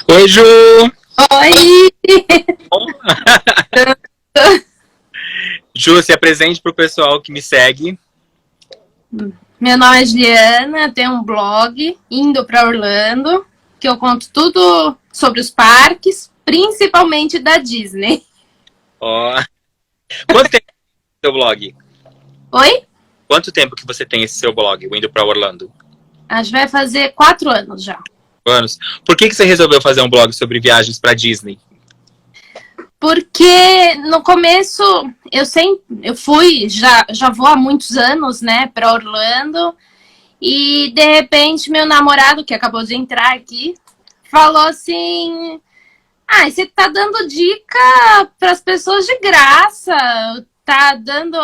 Oi, Ju! Oi! Ju, se apresente para o pessoal que me segue. Meu nome é Juliana, eu tenho um blog, Indo para Orlando, que eu conto tudo sobre os parques, principalmente da Disney. Ó. Quanto tempo tem seu blog? Oi? Quanto tempo que você tem esse seu blog, o Indo para Orlando? Acho que vai fazer 4 anos já. Anos. Por que você resolveu fazer um blog sobre viagens para Disney? Porque no começo eu fui, já vou há muitos anos, né, para Orlando, e de repente meu namorado, que acabou de entrar aqui, falou assim: ah, você tá dando dica para as pessoas de graça, tá dando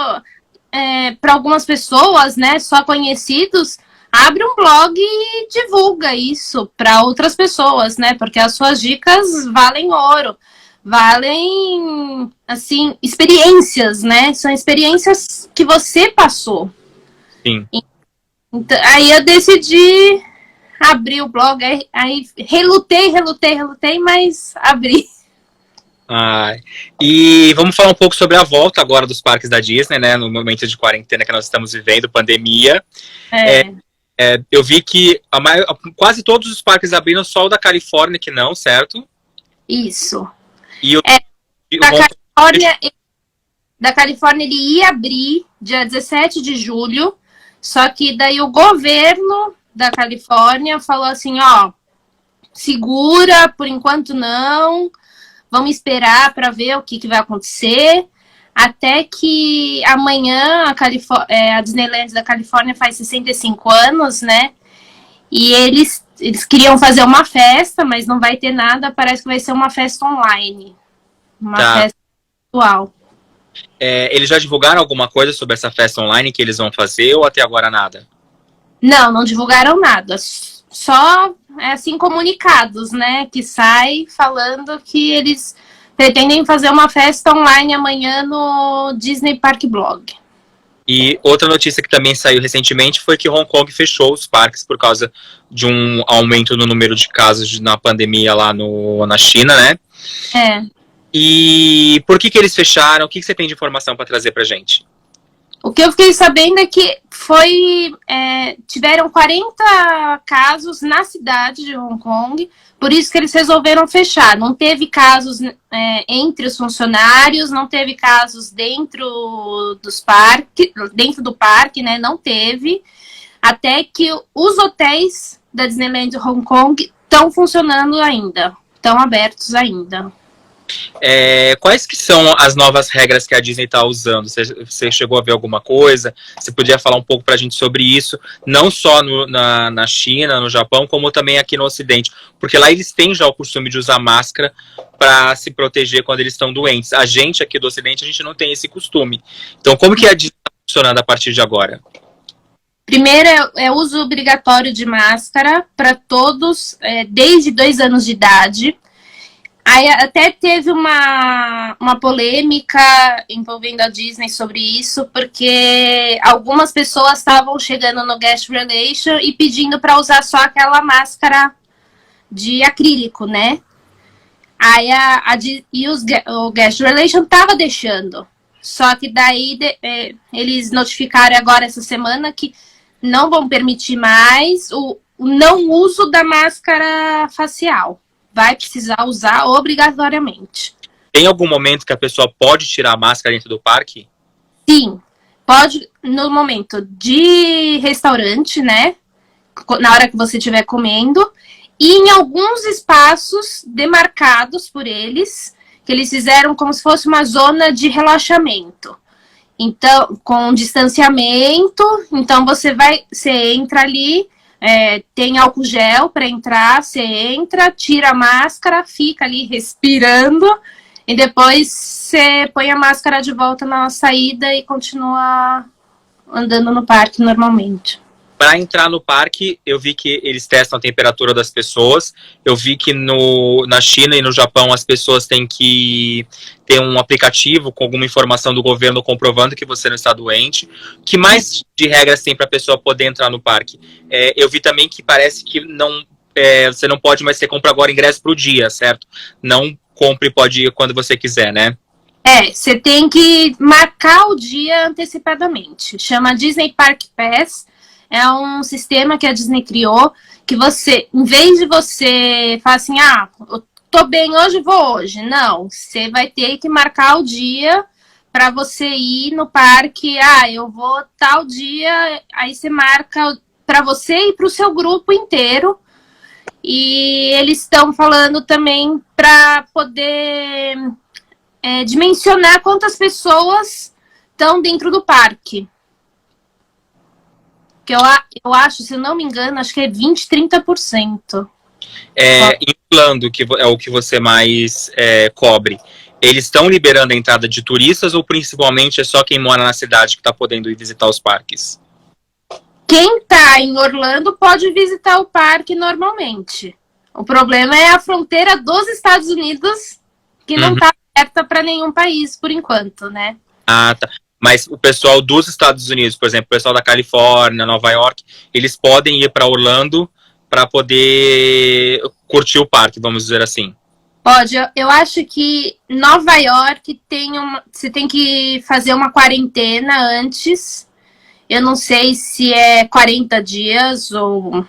para algumas pessoas, né, só conhecidos. Abre um blog e divulga isso para outras pessoas, né? Porque as suas dicas valem ouro, valem, assim, experiências, né? São experiências que você passou. Sim. Então, aí eu decidi abrir o blog, aí relutei, mas abri. E vamos falar um pouco sobre a volta agora dos parques da Disney, né? No momento de quarentena que nós estamos vivendo, pandemia. Eu vi que quase todos os parques abriram, só o da Califórnia que não, certo? Isso. E o da Califórnia ele ia abrir dia 17 de julho, só que daí o governo da Califórnia falou assim, ó, segura, por enquanto não, vamos esperar para ver o que vai acontecer, até que amanhã a Disneyland da Califórnia faz 65 anos, né? E eles queriam fazer uma festa, mas não vai ter nada, parece que vai ser uma festa online. Uma festa virtual. Eles já divulgaram alguma coisa sobre essa festa online que eles vão fazer ou até agora nada? Não divulgaram nada. Só, assim, comunicados, né? Que sai falando que eles pretendem fazer uma festa online amanhã no Disney Park Blog. E outra notícia que também saiu recentemente foi que Hong Kong fechou os parques por causa de um aumento no número de casos na pandemia lá na China, né? E por que eles fecharam? O que você tem de informação para trazer pra gente? O que eu fiquei sabendo é que tiveram 40 casos na cidade de Hong Kong, por isso que eles resolveram fechar. Não teve casos entre os funcionários, não teve casos dentro do parque, né? Não teve. Até que os hotéis da Disneyland Hong Kong estão funcionando ainda, estão abertos ainda. Quais que são as novas regras que a Disney está usando? Você chegou a ver alguma coisa? Você podia falar um pouco para a gente sobre isso, não só na China, no Japão, como também aqui no Ocidente, porque lá eles têm já o costume de usar máscara para se proteger quando eles estão doentes. A gente aqui do Ocidente, a gente não tem esse costume. Então, como que a Disney está funcionando a partir de agora? Primeiro é uso obrigatório de máscara para todos, desde 2 anos de idade. Aí até teve uma polêmica envolvendo a Disney sobre isso, porque algumas pessoas estavam chegando no Guest Relation e pedindo para usar só aquela máscara de acrílico, né? Aí o Guest Relation estava deixando. Só que daí eles notificaram agora essa semana que não vão permitir mais o não uso da máscara facial. Vai precisar usar obrigatoriamente. Tem algum momento que a pessoa pode tirar a máscara dentro do parque? Sim, pode no momento de restaurante, né? Na hora que você estiver comendo. E em alguns espaços demarcados por eles, que eles fizeram como se fosse uma zona de relaxamento. Então, com distanciamento, então você entra ali. Tem álcool gel para entrar, você entra, tira a máscara, fica ali respirando e depois você põe a máscara de volta na saída e continua andando no parque normalmente. Para entrar no parque, eu vi que eles testam a temperatura das pessoas. Eu vi que na China e no Japão as pessoas têm que ter um aplicativo com alguma informação do governo comprovando que você não está doente. Que mais de regras tem para a pessoa poder entrar no parque? Eu vi também que parece que não você não pode mais ter compra agora ingresso pro dia, certo? Não compre e pode ir quando você quiser, né? Você tem que marcar o dia antecipadamente. Chama Disney Park Pass. É um sistema que a Disney criou, que você, em vez de você falar assim, eu tô bem hoje, vou hoje. Não, você vai ter que marcar o dia para você ir no parque. Eu vou tal dia, aí você marca para você e para o seu grupo inteiro. E eles estão falando também para poder dimensionar quantas pessoas estão dentro do parque. Que eu acho, se eu não me engano, acho que é 20, 30%. Em Orlando, que é o que você mais cobre, eles estão liberando a entrada de turistas ou principalmente é só quem mora na cidade que está podendo ir visitar os parques? Quem está em Orlando pode visitar o parque normalmente. O problema é a fronteira dos Estados Unidos, que não está aberta para nenhum país por enquanto, né? Ah, tá. Mas o pessoal dos Estados Unidos, por exemplo, o pessoal da Califórnia, Nova York, eles podem ir para Orlando para poder curtir o parque, vamos dizer assim. Pode. Eu acho que Nova York você tem que fazer uma quarentena antes. Eu não sei se é 40 dias ou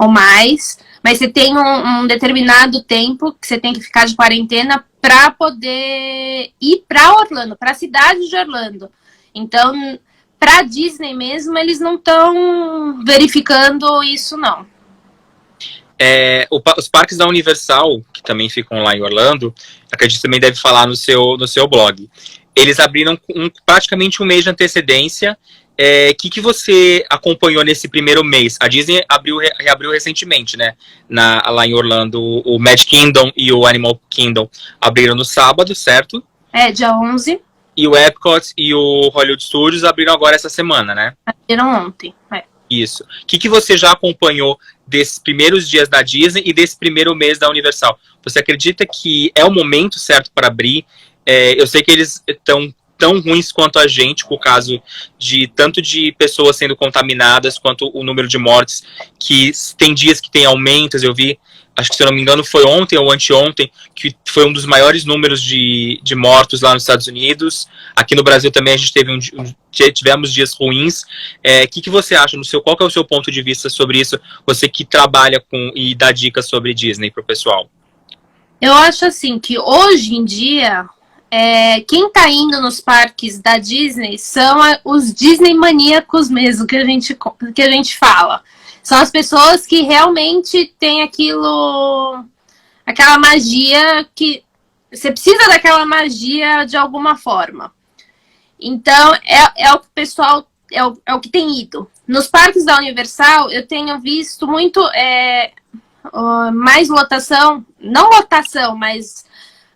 mais, mas você tem um determinado tempo que você tem que ficar de quarentena para poder ir para Orlando, para a cidade de Orlando. Então, para a Disney mesmo, eles não estão verificando isso, não. Os parques da Universal, que também ficam lá em Orlando, acredito que também deve falar no seu blog. Eles abriram praticamente um mês de antecedência. Que você acompanhou nesse primeiro mês? A Disney reabriu recentemente, né? Lá em Orlando, o Magic Kingdom e o Animal Kingdom abriram no sábado, certo? Dia 11. E o Epcot e o Hollywood Studios abriram agora essa semana, né? Abriram ontem, Isso. O que você já acompanhou desses primeiros dias da Disney e desse primeiro mês da Universal? Você acredita que é o momento certo para abrir? Eu sei que eles estão tão ruins quanto a gente, com o caso de tanto de pessoas sendo contaminadas, quanto o número de mortes, que tem dias que tem aumentos. Eu vi, acho que se eu não me engano foi ontem ou anteontem, que foi um dos maiores números de mortos lá nos Estados Unidos. Aqui no Brasil também a gente tivemos dias ruins. Que você acha, qual que é o seu ponto de vista sobre isso? Você que trabalha e dá dicas sobre Disney para o pessoal. Eu acho assim que hoje em dia quem tá indo nos parques da Disney são os Disney maníacos mesmo, que a gente fala. São as pessoas que realmente têm aquela magia que você precisa daquela magia de alguma forma. Então, é o que o pessoal, é o que tem ido. Nos parques da Universal, eu tenho visto muito mais lotação, não lotação, mas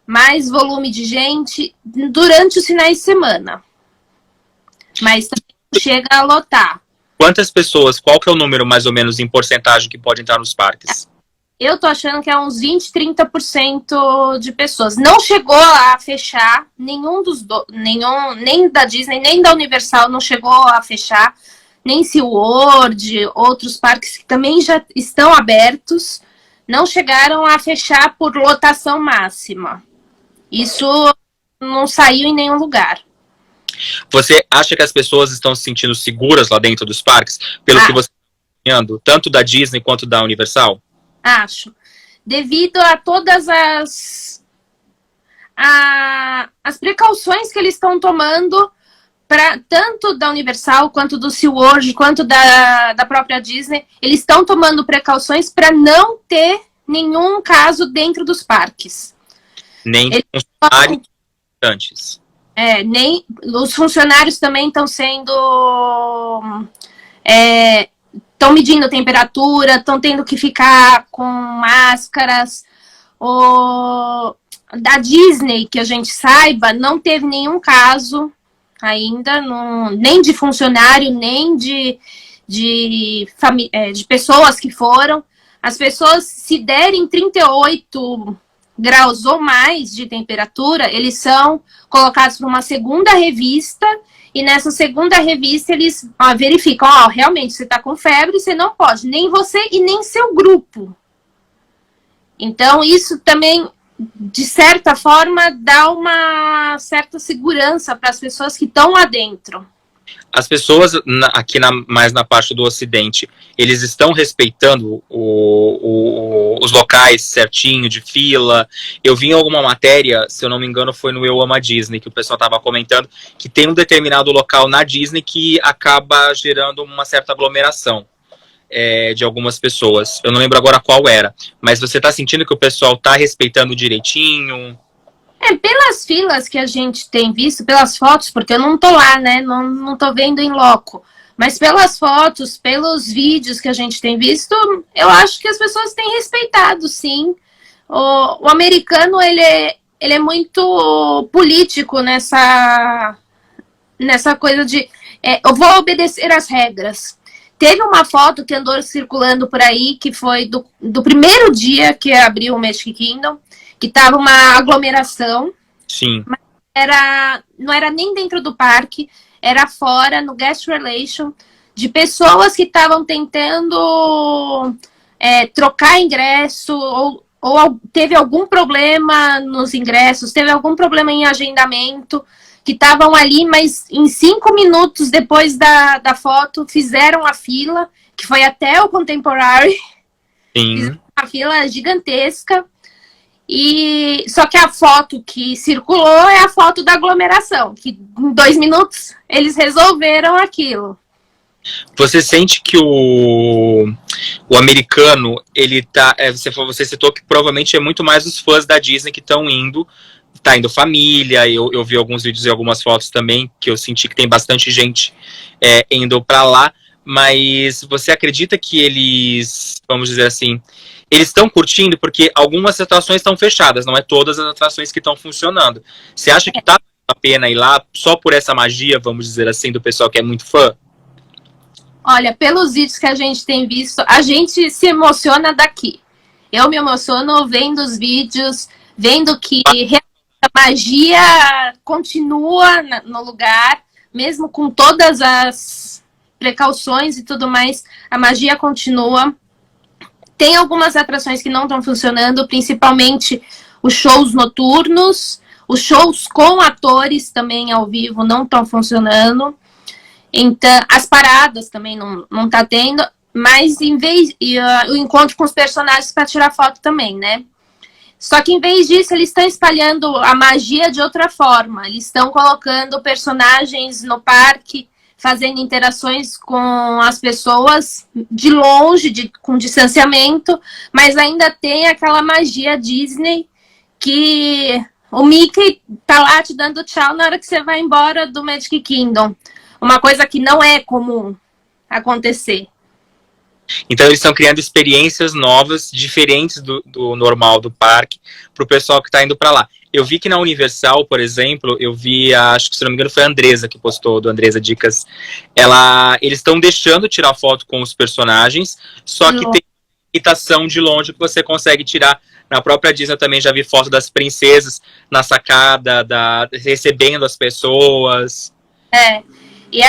mais volume de gente durante os finais de semana. Mas também chega a lotar. Quantas pessoas, qual que é o número mais ou menos em porcentagem que pode entrar nos parques? Eu tô achando que é uns 20, 30% de pessoas. Não chegou a fechar, nem da Disney, nem da Universal não chegou a fechar, nem SeaWorld, outros parques que também já estão abertos, não chegaram a fechar por lotação máxima. Isso não saiu em nenhum lugar. Você acha que as pessoas estão se sentindo seguras lá dentro dos parques? Pelo que você está acompanhando, tanto da Disney quanto da Universal? Acho. Devido a todas as precauções que eles estão tomando, tanto da Universal, quanto do SeaWorld, quanto da própria Disney, eles estão tomando precauções para não ter nenhum caso dentro dos parques. Nem funcionários antes. Nem os funcionários também estão sendo estão medindo a temperatura, estão tendo que ficar com máscaras. Da Disney, que a gente saiba, não teve nenhum caso ainda, nem de funcionário, nem de pessoas que foram. As pessoas, se derem 38 graus ou mais de temperatura, eles são colocados para uma segunda revista, e nessa segunda revista eles verificam, realmente você está com febre, você não pode, nem você e nem seu grupo. Então, isso também, de certa forma, dá uma certa segurança para as pessoas que estão lá dentro. As pessoas aqui mais na parte do Ocidente, eles estão respeitando os locais certinho, de fila. Eu vi em alguma matéria, se eu não me engano, foi no Eu Amo a Disney, que o pessoal estava comentando, que tem um determinado local na Disney que acaba gerando uma certa aglomeração de algumas pessoas. Eu não lembro agora qual era. Mas você está sentindo que o pessoal está respeitando direitinho? Pelas filas que a gente tem visto, pelas fotos, porque eu não tô lá, né? Não tô vendo em loco. Mas pelas fotos, pelos vídeos que a gente tem visto, eu acho que as pessoas têm respeitado, sim. O americano, ele é muito político nessa coisa de eu vou obedecer às regras. Teve uma foto que andou circulando por aí, que foi do primeiro dia que abriu o Magic Kingdom, que tava uma aglomeração. Sim. Mas não era nem dentro do parque, era fora, no Guest Relation, de pessoas que estavam tentando trocar ingresso, ou teve algum problema nos ingressos, teve algum problema em agendamento, que estavam ali, mas em 5 minutos depois da foto, fizeram a fila, que foi até o Contemporary. Sim. Fizeram uma fila gigantesca. Só que a foto que circulou é a foto da aglomeração, que em 2 minutos eles resolveram aquilo. Você sente que o americano, ele tá. Você citou que provavelmente é muito mais os fãs da Disney que estão indo. Tá indo família, eu vi alguns vídeos e algumas fotos também, que eu senti que tem bastante gente indo para lá. Mas você acredita que eles, vamos dizer assim, eles estão curtindo porque algumas atrações estão fechadas, não é todas as atrações que estão funcionando. Você acha que tá valendo a pena ir lá só por essa magia, vamos dizer assim, do pessoal que é muito fã? Olha, pelos vídeos que a gente tem visto, a gente se emociona daqui. Eu me emociono vendo os vídeos, vendo que a magia continua no lugar, mesmo com todas as precauções e tudo mais, a magia continua. Tem algumas atrações que não estão funcionando, principalmente os shows noturnos, os shows com atores também ao vivo não estão funcionando. Então, as paradas também não tá tendo, mas o encontro com os personagens para tirar foto também, né? Só que em vez disso, eles estão espalhando a magia de outra forma. Eles estão colocando personagens no parque, fazendo interações com as pessoas de longe, com distanciamento, mas ainda tem aquela magia Disney que o Mickey tá lá te dando tchau na hora que você vai embora do Magic Kingdom. Uma coisa que não é comum acontecer. Então eles estão criando experiências novas, diferentes do normal do parque, para o pessoal que está indo para lá. Eu vi que na Universal, por exemplo, eu vi, acho que se não me engano foi a Andresa que postou, do Andresa Dicas, eles estão deixando tirar foto com os personagens, só que tem imitação de longe que você consegue tirar. Na própria Disney eu também já vi foto das princesas na sacada, recebendo as pessoas. E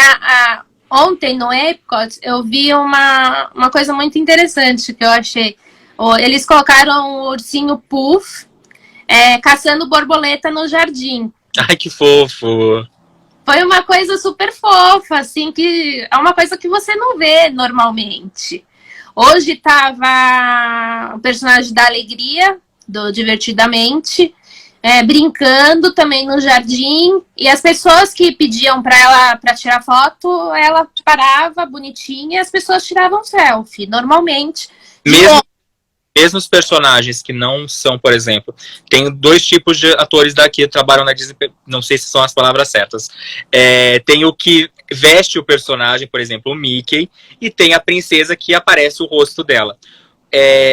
ontem no Epcot eu vi uma coisa muito interessante que eu achei. Eles colocaram o ursinho Puff caçando borboleta no jardim. Ai, que fofo! Foi uma coisa super fofa, assim, que é uma coisa que você não vê normalmente. Hoje tava o personagem da Alegria, do Divertidamente, brincando também no jardim, e as pessoas que pediam para tirar foto, ela parava bonitinha e as pessoas tiravam selfie, normalmente. Mesmo os personagens que não são, por exemplo, tem 2 tipos de atores daqui que trabalham na Disney, não sei se são as palavras certas. Tem o que veste o personagem, por exemplo, o Mickey, e tem a princesa que aparece o rosto dela.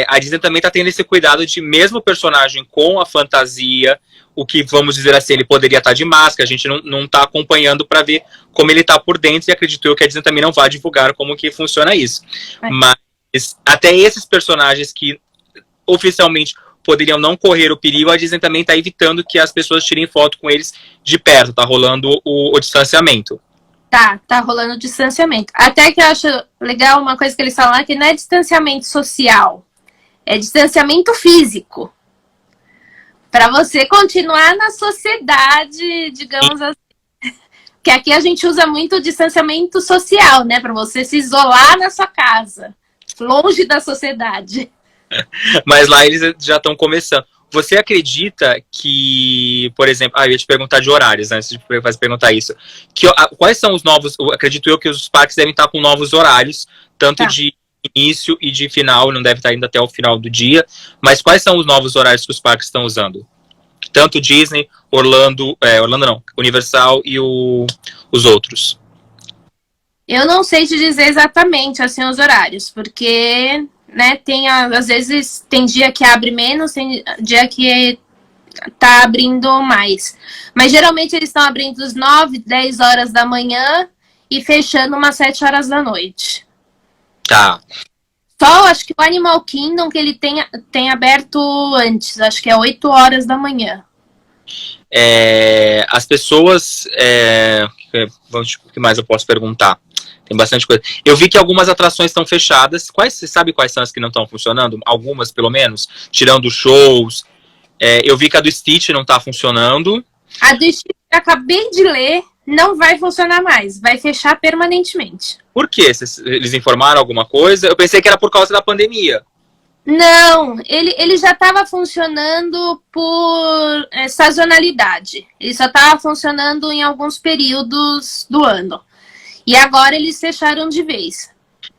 A Disney também está tendo esse cuidado de, mesmo o personagem com a fantasia, o que, vamos dizer assim, ele poderia estar de máscara, a gente não está acompanhando para ver como ele está por dentro, e acredito eu que a Disney também não vai divulgar como que funciona isso. Mas até esses personagens que oficialmente poderiam não correr o perigo, a Disney também está evitando que as pessoas tirem foto com eles de perto, tá rolando o distanciamento. Tá rolando distanciamento. Até que eu acho legal uma coisa que eles falam que não é distanciamento social, É distanciamento físico. Para você continuar na sociedade, digamos assim. Que aqui a gente usa muito o distanciamento social, né? Para você se isolar na sua casa, longe da sociedade. Mas lá eles já estão começando. Você acredita que, por exemplo, eu ia te perguntar de horários, né, antes de perguntar isso. Quais são os novos, acredito eu que os parques devem estar com novos horários, tanto de início e de final, não deve estar indo até o final do dia, mas quais são os novos horários que os parques estão usando? Tanto Disney, Orlando não, Universal e os outros. Eu não sei te dizer exatamente assim os horários, porque, né, às vezes tem dia que abre menos, tem dia que tá abrindo mais. Mas geralmente eles estão abrindo às 9, 10 horas da manhã e fechando umas 7 horas da noite. Tá. Só acho que o Animal Kingdom que ele tem aberto antes, acho que é 8 horas da manhã. As pessoas. O que mais eu posso perguntar? Tem bastante coisa. Eu vi que algumas atrações estão fechadas. Você sabe quais são as que não estão funcionando? Algumas, pelo menos, tirando shows. Eu vi que a do Stitch não está funcionando. A do Stitch, eu acabei de ler, não vai funcionar mais. Vai fechar permanentemente. Por quê? Eles informaram alguma coisa? Eu pensei que era por causa da pandemia. Não, ele já estava funcionando por sazonalidade. Ele só estava funcionando em alguns períodos do ano. E agora eles fecharam de vez.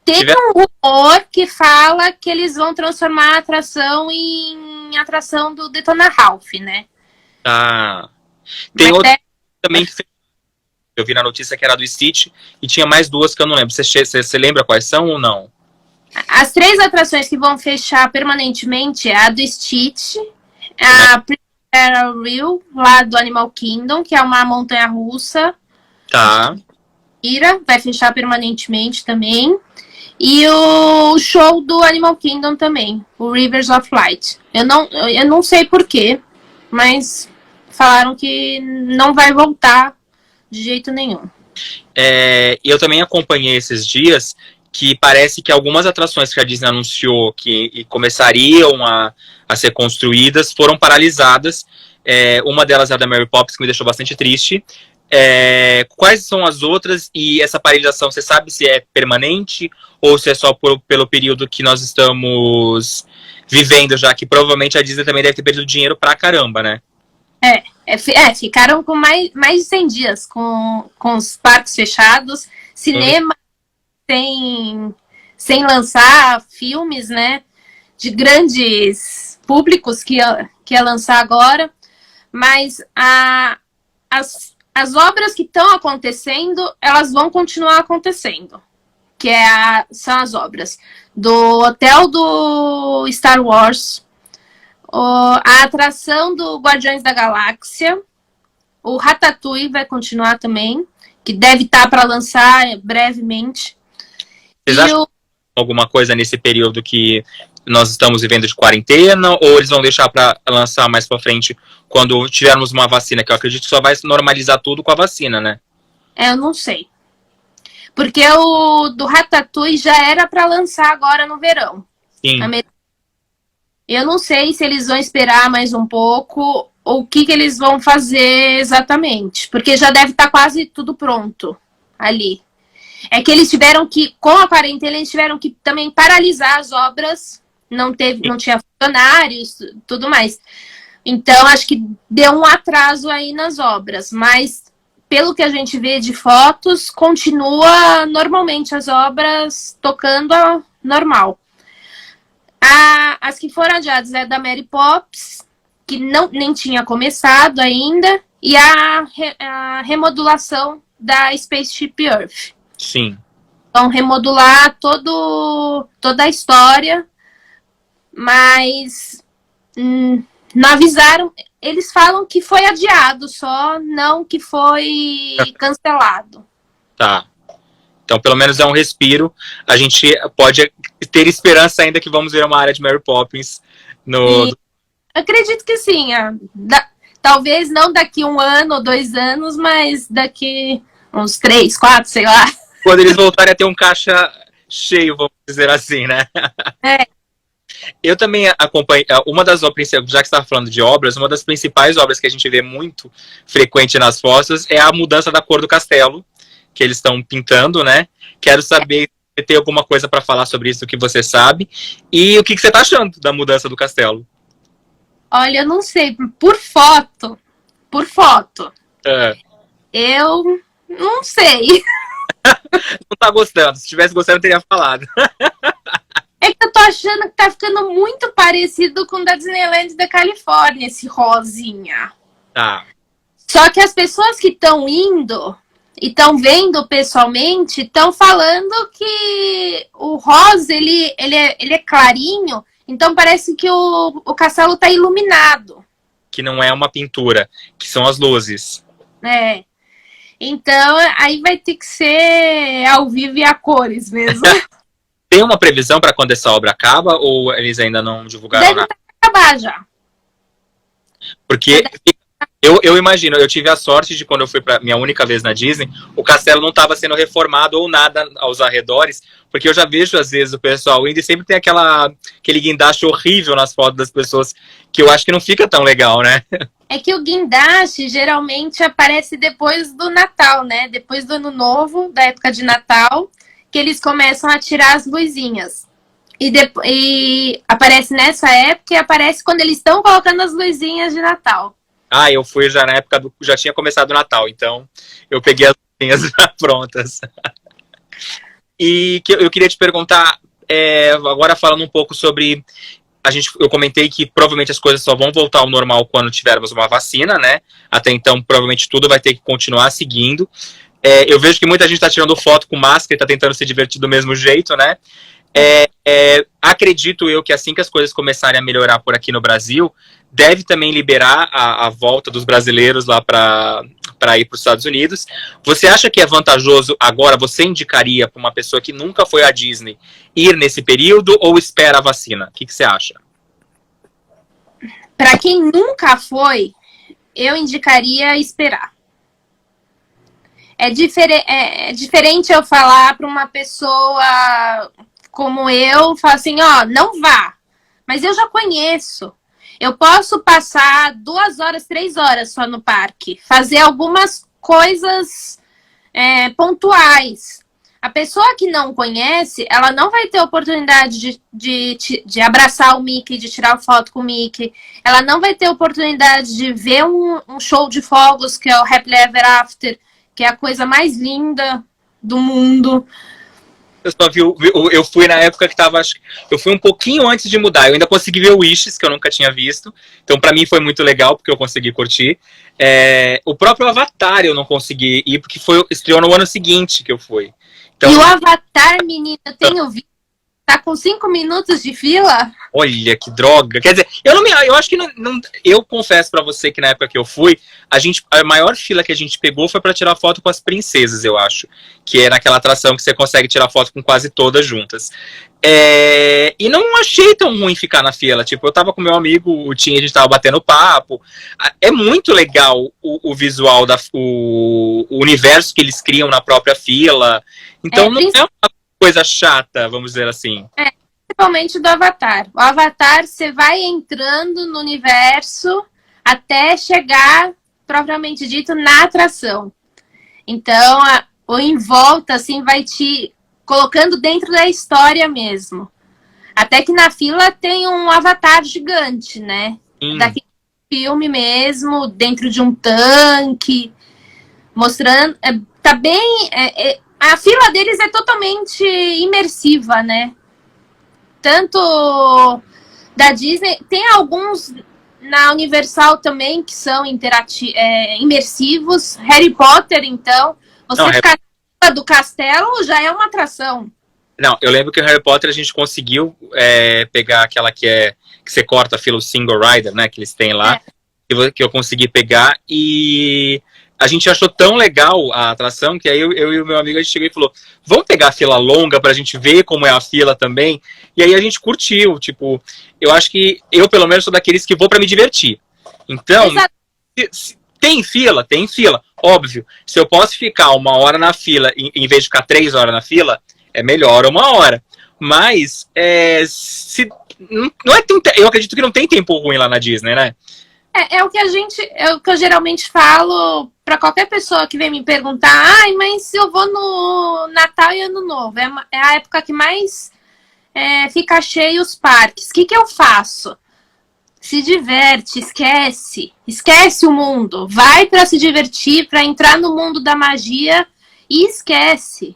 Tem um rumor que fala que eles vão transformar a atração em atração do Detona Ralph, né? Ah. Tem outra também que eu vi na notícia que era do Stitch e tinha mais duas que eu não lembro. Você lembra quais são ou não? As 3 atrações que vão fechar permanentemente é a do Stitch, a Primavera Real, lá do Animal Kingdom, que é uma montanha-russa. Tá. Vai fechar permanentemente também. E o show do Animal Kingdom também, o Rivers of Light. Eu não sei porquê, mas falaram que não vai voltar de jeito nenhum. Eu também acompanhei esses dias que parece que algumas atrações que a Disney anunciou que começariam a ser construídas foram paralisadas. Uma delas é a da Mary Poppins, que me deixou bastante triste. Quais são as outras? E essa paralisação, você sabe se é permanente ou se é só pelo período que nós estamos vivendo, já que provavelmente a Disney também deve ter perdido dinheiro pra caramba, né? Ficaram com mais de 100 dias com os parques fechados, cinema sem lançar filmes, né, de grandes públicos que ia lançar agora, mas as obras que estão acontecendo, elas vão continuar acontecendo, que são as obras do hotel do Star Wars, a atração do Guardiões da Galáxia, o Ratatouille vai continuar também, que deve estar para lançar brevemente. Vocês acham alguma coisa nesse período que nós estamos vivendo de quarentena, ou eles vão deixar para lançar mais para frente quando tivermos uma vacina, que eu acredito que só vai normalizar tudo com a vacina, né? Eu não sei. Porque o do Ratatouille já era para lançar agora no verão. Sim. Eu não sei se eles vão esperar mais um pouco ou o que eles vão fazer exatamente. Porque já deve estar quase tudo pronto ali. É que eles tiveram que, com a quarentena, eles tiveram que também paralisar as obras. Não tinha funcionários, tudo mais. Então, acho que deu um atraso aí nas obras. Mas, pelo que a gente vê de fotos, continua normalmente as obras tocando normal. As que foram adiadas é da Mary Poppins, que nem tinha começado ainda, e a remodulação da Spaceship Earth. Sim. Vão remodular toda a história, mas não avisaram. Eles falam que foi adiado só, não que foi cancelado. Tá. Então, pelo menos é um respiro. A gente pode ter esperança ainda que vamos ver uma área de Mary Poppins Acredito que sim. Talvez não daqui 1 ano ou 2 anos, mas daqui uns 3, 4, sei lá. Quando eles voltarem a ter um caixa cheio, vamos dizer assim, né? Eu também acompanho, uma das obras, já que você estava falando de obras, uma das principais obras que a gente vê muito frequente nas fotos é a mudança da cor do castelo, que eles estão pintando, né? Quero saber se tem alguma coisa para falar sobre isso que você sabe, e o que você está achando da mudança do castelo. Olha, eu não sei, por foto, eu não sei. Não tá gostando, se tivesse gostando, eu teria falado. É que eu tô achando que tá ficando muito parecido com o da Disneyland da Califórnia, esse rosinha. Tá. Só que as pessoas que estão indo e estão vendo pessoalmente estão falando que o rosa, ele é clarinho, então parece que o castelo tá iluminado. Que não é uma pintura, que são as luzes. É. Então, aí vai ter que ser ao vivo e a cores mesmo. Tem uma previsão para quando essa obra acaba ou eles ainda não divulgaram Deve nada? acabar já. Porque eu imagino, eu tive a sorte de quando eu fui para minha única vez na Disney, o castelo não estava sendo reformado ou nada aos arredores, porque eu já vejo às vezes o pessoal indo e sempre tem aquele guindaste horrível nas fotos das pessoas, que eu acho que não fica tão legal, né? É que o guindaste geralmente aparece depois do Natal, né? Depois do Ano Novo, da época de Natal, que eles começam a tirar as luzinhas. E aparece nessa época e aparece quando eles estão colocando as luzinhas de Natal. Ah, eu fui já na época já tinha começado o Natal, então eu peguei as luzinhas já prontas. E eu queria te perguntar, agora falando um pouco sobre... Eu comentei que provavelmente as coisas só vão voltar ao normal quando tivermos uma vacina, né? Até então, provavelmente tudo vai ter que continuar seguindo. Eu vejo que muita gente está tirando foto com máscara e está tentando se divertir do mesmo jeito, né? Acredito eu que assim que as coisas começarem a melhorar por aqui no Brasil, deve também liberar a volta dos brasileiros lá para ir para os Estados Unidos. Você acha que é vantajoso agora, você indicaria para uma pessoa que nunca foi à Disney ir nesse período ou espera a vacina? O que você acha? Para quem nunca foi, eu indicaria esperar. É diferente eu falar para uma pessoa como eu, falar assim, ó, não vá. Mas eu já conheço. Eu posso passar 2 horas, 3 horas só no parque. Fazer algumas coisas pontuais. A pessoa que não conhece, ela não vai ter oportunidade de abraçar o Mickey, de tirar foto com o Mickey. Ela não vai ter oportunidade de ver um show de fogos, que é o Happily Ever After, que é a coisa mais linda do mundo. Eu fui na época que tava... Eu fui um pouquinho antes de mudar. Eu ainda consegui ver o Wishes, que eu nunca tinha visto. Então, pra mim, foi muito legal, porque eu consegui curtir. O próprio Avatar eu não consegui ir, porque estreou no ano seguinte que eu fui. Então, e o Avatar, menina, eu tenho visto. Tá com 5 minutos de fila? Olha, que droga. Quer dizer, eu acho que não. Eu confesso pra você que na época que eu fui, a maior fila que a gente pegou foi pra tirar foto com as princesas, eu acho. Que é naquela atração que você consegue tirar foto com quase todas juntas. E não achei tão ruim ficar na fila. Tipo, eu tava com meu amigo, o Tim, a gente tava batendo papo. É muito legal o visual, o universo que eles criam na própria fila. Então não é uma coisa chata, vamos dizer assim. Principalmente do Avatar. O Avatar, você vai entrando no universo até chegar, propriamente dito, na atração. Então, o em volta, assim, vai te colocando dentro da história mesmo. Até que na fila tem um Avatar gigante, né? Daquele filme mesmo, dentro de um tanque, mostrando... tá bem... a fila deles é totalmente imersiva, né? Tanto da Disney, tem alguns na Universal também que são imersivos. Harry Potter, então, ficar do castelo já é uma atração. Não, eu lembro que o Harry Potter a gente conseguiu pegar aquela que você corta a fila, o single rider, né, que eles têm lá, que eu consegui pegar, e a gente achou tão legal a atração que aí eu e o meu amigo, a gente chegou e falou, vamos pegar a fila longa pra gente ver como é a fila também, e aí a gente curtiu, tipo, eu acho que eu pelo menos sou daqueles que vou pra me divertir, então, tem fila, óbvio, se eu posso ficar 1 hora na fila em vez de ficar 3 horas na fila, é melhor 1 hora, mas se não é eu acredito que não tem tempo ruim lá na Disney, né? É o que eu geralmente falo para qualquer pessoa que vem me perguntar, mas se eu vou no Natal e Ano Novo, é a época que mais fica cheio os parques. O que eu faço? Se diverte, esquece o mundo, vai para se divertir, para entrar no mundo da magia e esquece.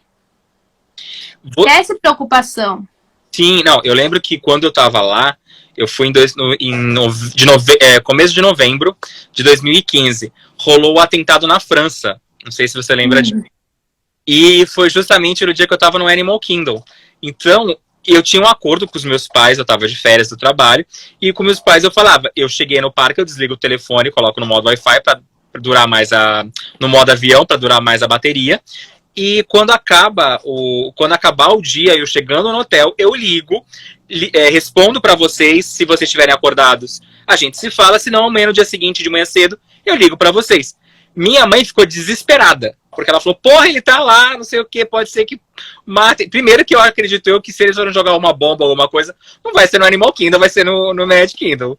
Esquece preocupação. Sim, não, eu lembro que quando eu tava lá, eu fui começo de novembro de 2015. Rolou o atentado na França. Não sei se você lembra disso. E foi justamente no dia que eu tava no Animal Kingdom. Então, eu tinha um acordo com os meus pais, eu tava de férias do trabalho, e com meus pais eu falava, eu cheguei no parque, eu desligo o telefone, coloco no modo Wi-Fi para durar mais no modo avião, para durar mais a bateria. E quando acabar o dia, eu chegando no hotel, eu ligo, respondo para vocês, se vocês estiverem acordados, a gente se fala, se não, amanhã no dia seguinte, de manhã cedo, eu ligo para vocês. Minha mãe ficou desesperada, porque ela falou, porra, ele tá lá, não sei o que, pode ser que matem. Primeiro que eu acredito que se eles forem jogar uma bomba ou alguma coisa, não vai ser no Animal Kingdom, vai ser no Magic Kingdom.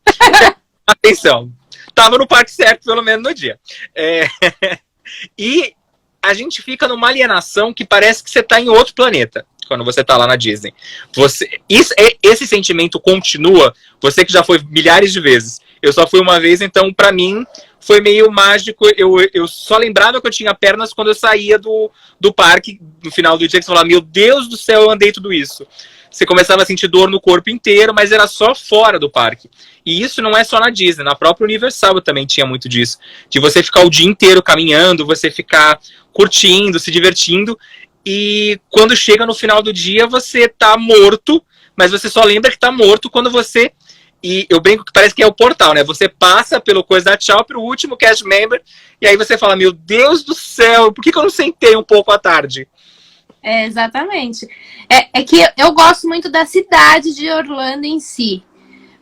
Atenção, tava no parque certo, pelo menos no dia. E a gente fica numa alienação que parece que você tá em outro planeta quando você tá lá na Disney. Esse sentimento continua, você que já foi milhares de vezes. Eu só fui uma vez, então pra mim foi meio mágico. Eu só lembrava que eu tinha pernas quando eu saía do parque no final do dia, que você falava, meu Deus do céu, eu andei tudo isso. Você começava a sentir dor no corpo inteiro, mas era só fora do parque. E isso não é só na Disney, na própria Universal eu também tinha muito disso. De você ficar o dia inteiro caminhando, você ficar curtindo, se divertindo, e quando chega no final do dia você tá morto, mas você só lembra que tá morto quando você... E eu brinco que parece que é o portal, né? Você passa pelo coisa da tchau pro último cast member, e aí você fala, meu Deus do céu, por que eu não sentei um pouco à tarde? Exatamente. É que eu gosto muito da cidade de Orlando em si.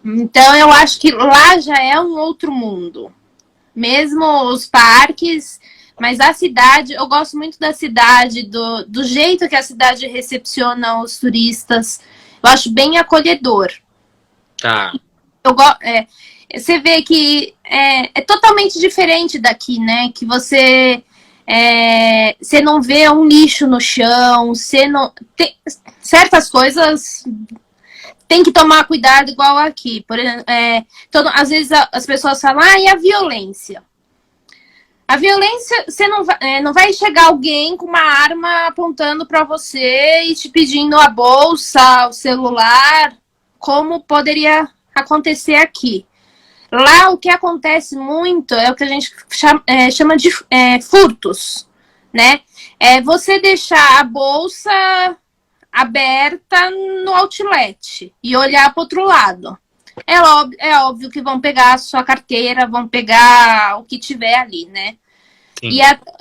Então eu acho que lá já é um outro mundo. Mesmo os parques, mas a cidade, eu gosto muito da cidade, do jeito que a cidade recepciona os turistas. Eu acho bem acolhedor. Tá. Você vê que é totalmente diferente daqui, né? Que você não vê um lixo no chão, certas coisas tem que tomar cuidado igual aqui. Por exemplo, às vezes as pessoas falam, e a violência? A violência, você não vai chegar alguém com uma arma apontando para você e te pedindo a bolsa, o celular, como poderia acontecer aqui. Lá o que acontece muito é o que a gente chama de furtos, né? É você deixar a bolsa aberta no outlet e olhar para o outro lado. É óbvio que vão pegar a sua carteira, vão pegar o que tiver ali, né?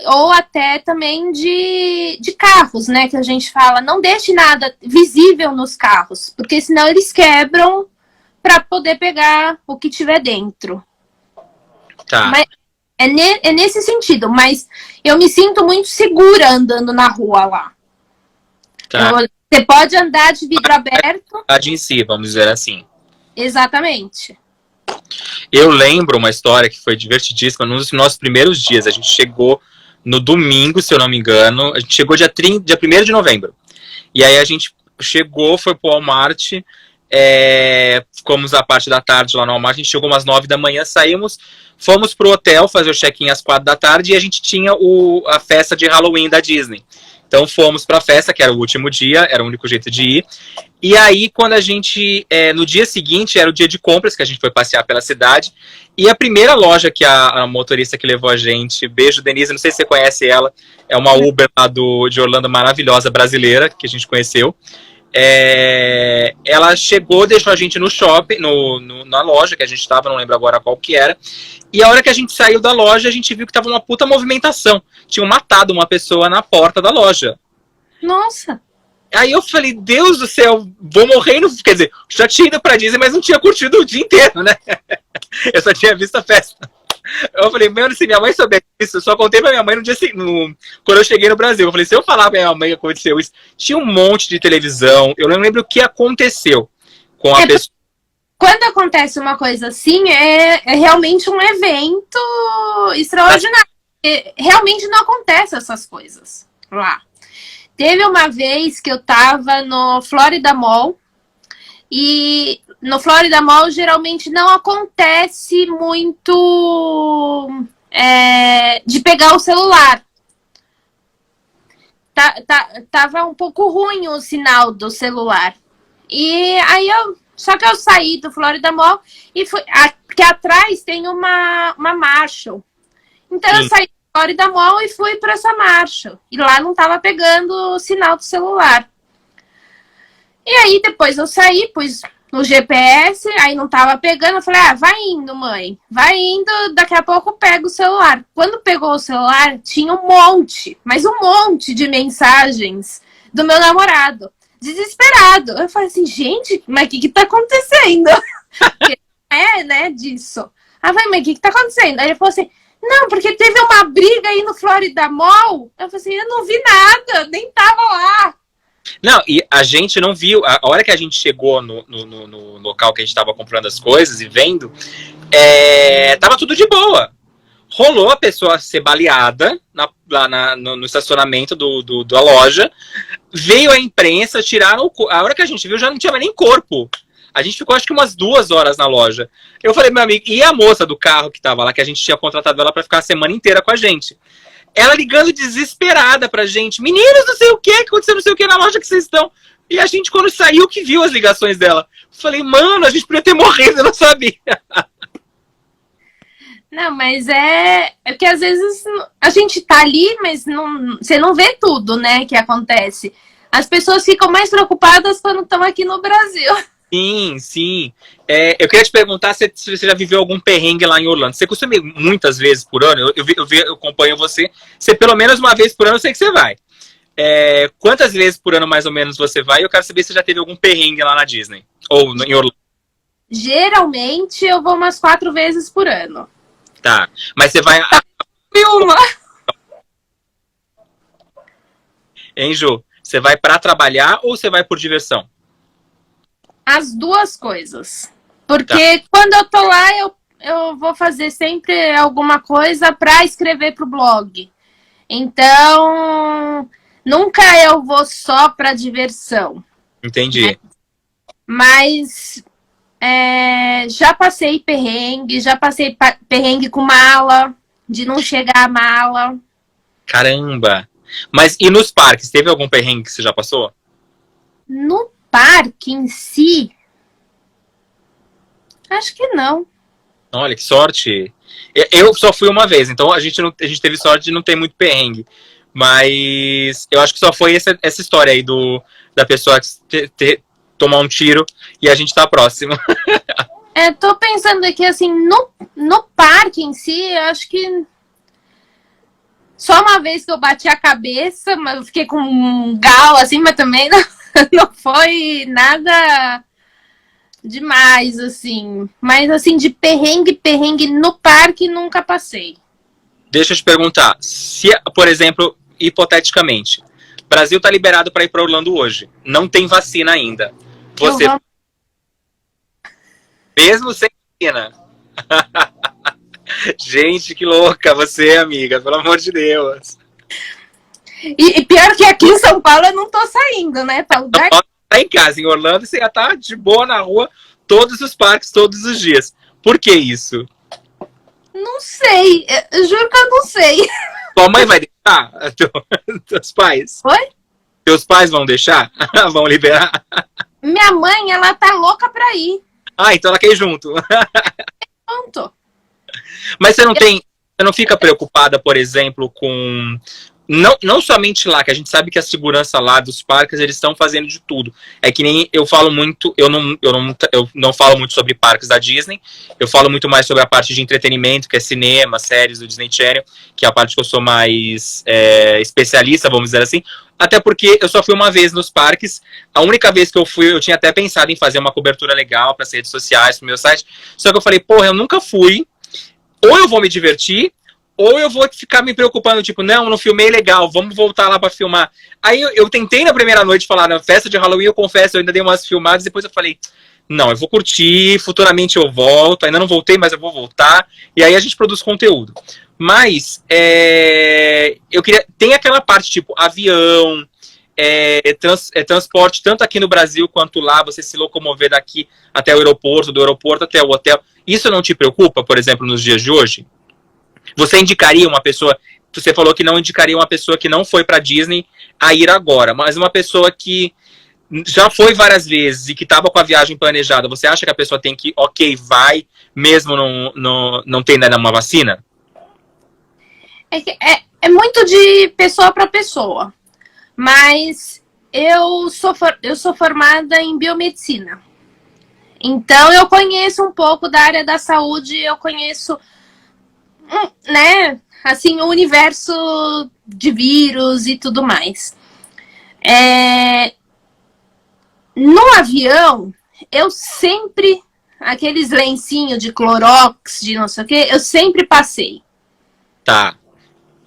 Ou até também de carros, né? Que a gente fala, não deixe nada visível nos carros, porque senão eles quebram para poder pegar o que tiver dentro. Tá. Mas é nesse sentido, mas eu me sinto muito segura andando na rua lá. Tá. Você pode andar de vidro aberto. Em si, vamos dizer assim. Exatamente. Eu lembro uma história que foi divertidíssima. Nos nossos primeiros dias, a gente chegou no domingo, se eu não me engano. A gente chegou dia 1º de novembro. E aí a gente chegou, foi pro Walmart. Ficamos a parte da tarde lá no Walmart. A gente chegou umas 9 da manhã, saímos, fomos pro hotel fazer o check-in às 4 da tarde. E a gente tinha a festa de Halloween da Disney. Então fomos pra festa, que era o último dia, era o único jeito de ir. E aí, quando a gente, no dia seguinte, era o dia de compras, que a gente foi passear pela cidade. E a primeira loja que a motorista que levou a gente, beijo Denise, não sei se você conhece ela, é uma Uber lá de Orlando, maravilhosa, brasileira, que a gente conheceu. Ela chegou, deixou a gente no shopping, na loja que a gente estava, não lembro agora qual que era. E a hora que a gente saiu da loja, a gente viu que tava uma puta movimentação. Tinham matado uma pessoa na porta da loja. Nossa! Aí eu falei, Deus do céu, vou morrer. Quer dizer, já tinha ido pra Disney, mas não tinha curtido o dia inteiro, né? Eu só tinha visto a festa. Eu falei, meu, se minha mãe soubesse isso, eu só contei pra minha mãe no dia seguinte, quando eu cheguei no Brasil. Eu falei, se eu falar pra minha mãe que aconteceu isso, tinha um monte de televisão, eu não lembro o que aconteceu com a pessoa. quando acontece uma coisa assim, é realmente um evento extraordinário. Realmente não acontece essas coisas lá. Teve uma vez que eu tava no Florida Mall, e no Florida Mall geralmente não acontece muito de pegar o celular. Tava um pouco ruim o sinal do celular. E aí só que eu saí do Florida Mall e fui. Porque atrás tem uma Marshall. Então eu saí do Florida Mall e fui para essa Marshall. E lá não tava pegando o sinal do celular. E aí depois eu saí, pus no GPS, aí não tava pegando. Eu falei, vai indo, mãe. Vai indo, daqui a pouco pega o celular. Quando pegou o celular, tinha um monte, mas um monte de mensagens do meu namorado. Desesperado. Eu falei assim, gente, mas o que tá acontecendo? Né, disso. Aí eu falei, mas o que tá acontecendo? Aí ele falou assim, não, porque teve uma briga aí no Florida Mall. Eu falei assim, eu não vi nada, nem tava lá. Não, e a gente não viu, a hora que a gente chegou no local que a gente tava comprando as coisas e vendo, tava tudo de boa. Rolou a pessoa ser baleada lá no estacionamento da loja, veio a imprensa, tiraram a hora que a gente viu já não tinha mais nem corpo. A gente ficou acho que umas 2 horas na loja. Eu falei, meu amigo, e a moça do carro que tava lá, que a gente tinha contratado ela pra ficar a semana inteira com a gente? Ela ligando desesperada pra gente. Meninos, não sei o que aconteceu, não sei o que na loja que vocês estão. E a gente, quando saiu, que viu as ligações dela. Falei, mano, a gente podia ter morrido, eu não sabia. Não, mas é que às vezes a gente tá ali, mas você não vê tudo, né, que acontece. As pessoas ficam mais preocupadas quando estão aqui no Brasil. Sim, sim. Eu queria te perguntar se você já viveu algum perrengue lá em Orlando. Você costuma ir muitas vezes por ano? Eu acompanho você. Você pelo menos uma vez por ano, eu sei que você vai. Quantas vezes por ano, mais ou menos, você vai? Eu quero saber se você já teve algum perrengue lá na Disney. Ou em Orlando. Geralmente, eu vou umas 4 vezes por ano. Tá. Mas você vai... Uma. Hein, Ju? Você vai pra trabalhar ou você vai por diversão? As duas coisas. Porque quando eu tô lá, eu vou fazer sempre alguma coisa para escrever pro blog. Então, nunca eu vou só para diversão. Entendi. Mas já passei perrengue com mala, de não chegar a mala. Caramba! Mas e nos parques? Teve algum perrengue que você já passou? No parque em si, acho que não. Olha, que sorte. Eu só fui uma vez, então a gente teve sorte de não ter muito perrengue. Mas eu acho que só foi essa história aí da pessoa tomar um tiro e a gente tá próximo. Tô pensando aqui, assim, no parque em si, eu acho que só uma vez que eu bati a cabeça, mas eu fiquei com um galo, assim, mas também não foi nada demais, assim. Mas, assim, de perrengue no parque, nunca passei. Deixa eu te perguntar, se, por exemplo, hipoteticamente, o Brasil tá liberado para ir para Orlando hoje, não tem vacina ainda. Você, mesmo sem vacina. Gente, que louca você, amiga, pelo amor de Deus. E pior que aqui em São Paulo eu não tô saindo, né? Pra lugar... Tá em casa, em Orlando você já tá de boa na rua, todos os parques, todos os dias. Por que isso? Não sei, eu juro que eu não sei. Tua mãe vai deixar? Teus pais? Oi? Teus pais vão deixar? Vão liberar? Minha mãe, ela tá louca pra ir. Então ela quer ir junto. Pronto. Mas você não fica preocupada, por exemplo, com... Não somente lá, que a gente sabe que a segurança lá dos parques, eles estão fazendo de tudo. É que nem eu falo muito, eu não falo muito sobre parques da Disney, eu falo muito mais sobre a parte de entretenimento, que é cinema, séries do Disney Channel, que é a parte que eu sou mais especialista, vamos dizer assim. Até porque eu só fui uma vez nos parques, a única vez que eu fui, eu tinha até pensado em fazer uma cobertura legal para as redes sociais, pro meu site, só que eu falei, porra, eu nunca fui, ou eu vou me divertir, ou eu vou ficar me preocupando, tipo, não filmei legal, vamos voltar lá pra filmar. Aí eu tentei na primeira noite falar, na festa de Halloween, eu confesso, eu ainda dei umas filmadas, depois eu falei, Não, eu vou curtir, futuramente eu volto, ainda não voltei, mas eu vou voltar, e aí a gente produz conteúdo. Mas eu queria. Tem aquela parte tipo avião, transporte, tanto aqui no Brasil quanto lá, você se locomover daqui até o aeroporto, do aeroporto até o hotel. Isso não te preocupa, por exemplo, nos dias de hoje? Você indicaria uma pessoa. Você falou que não indicaria uma pessoa que não foi para Disney a ir agora, mas uma pessoa que já foi várias vezes e que estava com a viagem planejada, você acha que a pessoa tem que, ok, vai, mesmo não tendo ainda uma vacina? É muito de pessoa para pessoa, mas eu sou formada em biomedicina. Então eu conheço um pouco da área da saúde, eu conheço, né, assim, o universo de vírus e tudo mais. No avião, eu sempre, aqueles lencinhos de Clorox, de não sei o quê, eu sempre passei. Tá.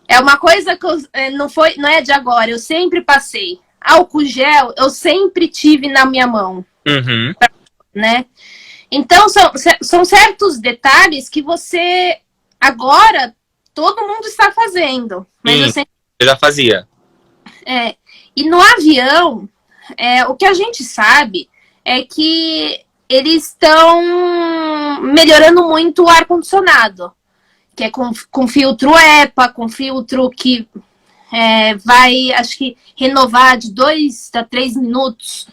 É uma coisa que não é de agora, eu sempre passei. Álcool gel, eu sempre tive na minha mão. Uhum. Né? Então, são certos detalhes que você, agora, todo mundo está fazendo. Mas eu já fazia. E no avião, o que a gente sabe é que eles estão melhorando muito o ar-condicionado, que é com filtro EPA, com filtro que vai, acho que, renovar de 2 a 3 minutos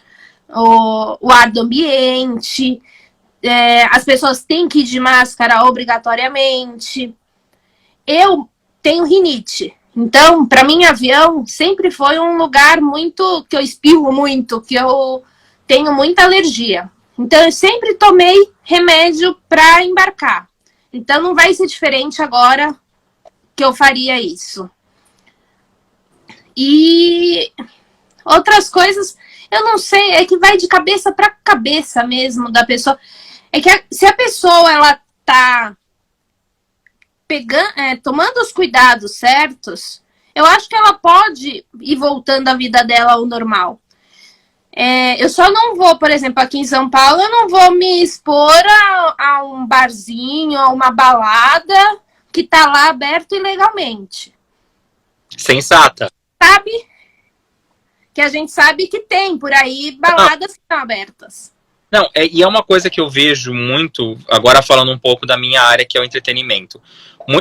o ar do ambiente. As pessoas têm que ir de máscara obrigatoriamente. Eu tenho rinite. Então, para mim, avião sempre foi um lugar muito que eu espirro muito, que eu tenho muita alergia. Então, eu sempre tomei remédio para embarcar. Então, não vai ser diferente agora que eu faria isso. E outras coisas, eu não sei, é que vai de cabeça para cabeça mesmo da pessoa. É que se a pessoa ela tá tomando os cuidados certos, eu acho que ela pode ir voltando a vida dela ao normal. Eu só não vou, por exemplo, aqui em São Paulo, eu não vou me expor a um barzinho, a uma balada que tá lá aberto ilegalmente. Sensata. Sabe? Que a gente sabe que tem por aí baladas que estão abertas. Não, e é uma coisa que eu vejo muito, agora falando um pouco da minha área, que é o entretenimento.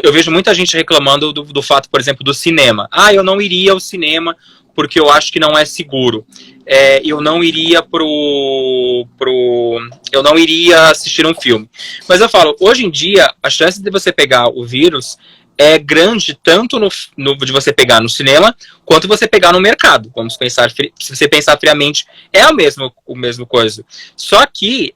Eu vejo muita gente reclamando do fato, por exemplo, do cinema. Eu não iria ao cinema porque eu acho que não é seguro. Eu não iria eu não iria assistir um filme. Mas eu falo, hoje em dia, a chance de você pegar o vírus é grande tanto de você pegar no cinema quanto você pegar no mercado. Vamos pensar, se você pensar friamente, é o mesmo coisa. Só que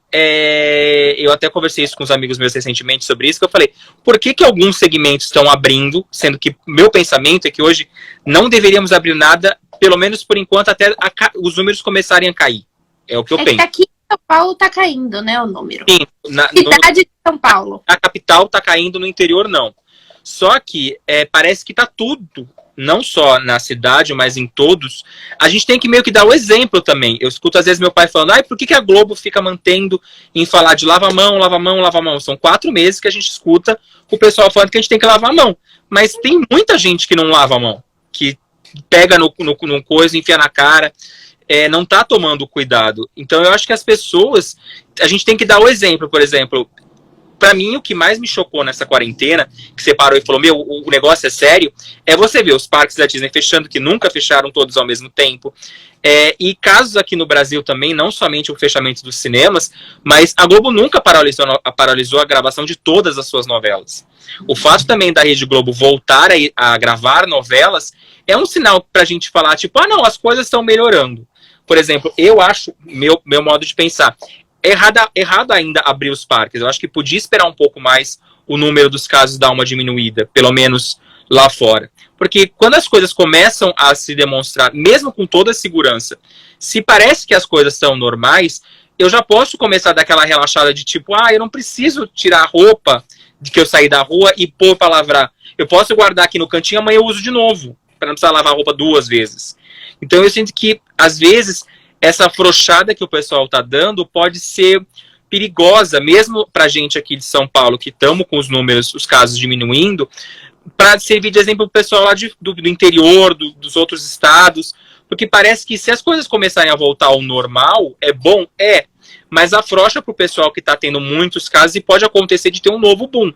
eu até conversei isso com os amigos meus recentemente sobre isso, que eu falei, por que alguns segmentos estão abrindo, sendo que meu pensamento é que hoje não deveríamos abrir nada, pelo menos por enquanto, até os números começarem a cair. É o que eu penso. Que aqui em São Paulo está caindo, né, o número. Sim, cidade de São Paulo. A capital está caindo, no interior não. Só que parece que tá tudo, não só na cidade, mas em todos. A gente tem que meio que dar o exemplo também. Eu escuto às vezes meu pai falando, por que a Globo fica mantendo em falar de lava a mão, lava a mão, lava a mão? São 4 meses que a gente escuta o pessoal falando que a gente tem que lavar a mão. Mas tem muita gente que não lava a mão, que pega no coisa, enfia na cara, não tá tomando cuidado. Então eu acho que as pessoas, a gente tem que dar o exemplo, por exemplo. Pra mim, o que mais me chocou nessa quarentena, que você parou e falou, o negócio é sério, é você ver os parques da Disney fechando, que nunca fecharam todos ao mesmo tempo. E casos aqui no Brasil também, não somente o fechamento dos cinemas, mas a Globo nunca paralisou a gravação de todas as suas novelas. O fato também da Rede Globo voltar a gravar novelas é um sinal pra gente falar, tipo, não, as coisas estão melhorando. Por exemplo, eu acho, meu modo de pensar, errado ainda abrir os parques. Eu acho que podia esperar um pouco mais o número dos casos dar uma diminuída, pelo menos lá fora. Porque quando as coisas começam a se demonstrar, mesmo com toda a segurança, se parece que as coisas são normais, eu já posso começar a dar aquela relaxada de tipo, eu não preciso tirar a roupa de que eu saí da rua e pôr para lavar. Eu posso guardar aqui no cantinho, amanhã eu uso de novo, para não precisar lavar a roupa 2 vezes. Então eu sinto que, às vezes, essa afrouxada que o pessoal tá dando pode ser perigosa, mesmo pra gente aqui de São Paulo, que estamos com os números, os casos diminuindo, para servir de exemplo pro pessoal lá do interior, dos outros estados, porque parece que se as coisas começarem a voltar ao normal, é bom, mas afrouxa pro pessoal que tá tendo muitos casos e pode acontecer de ter um novo boom.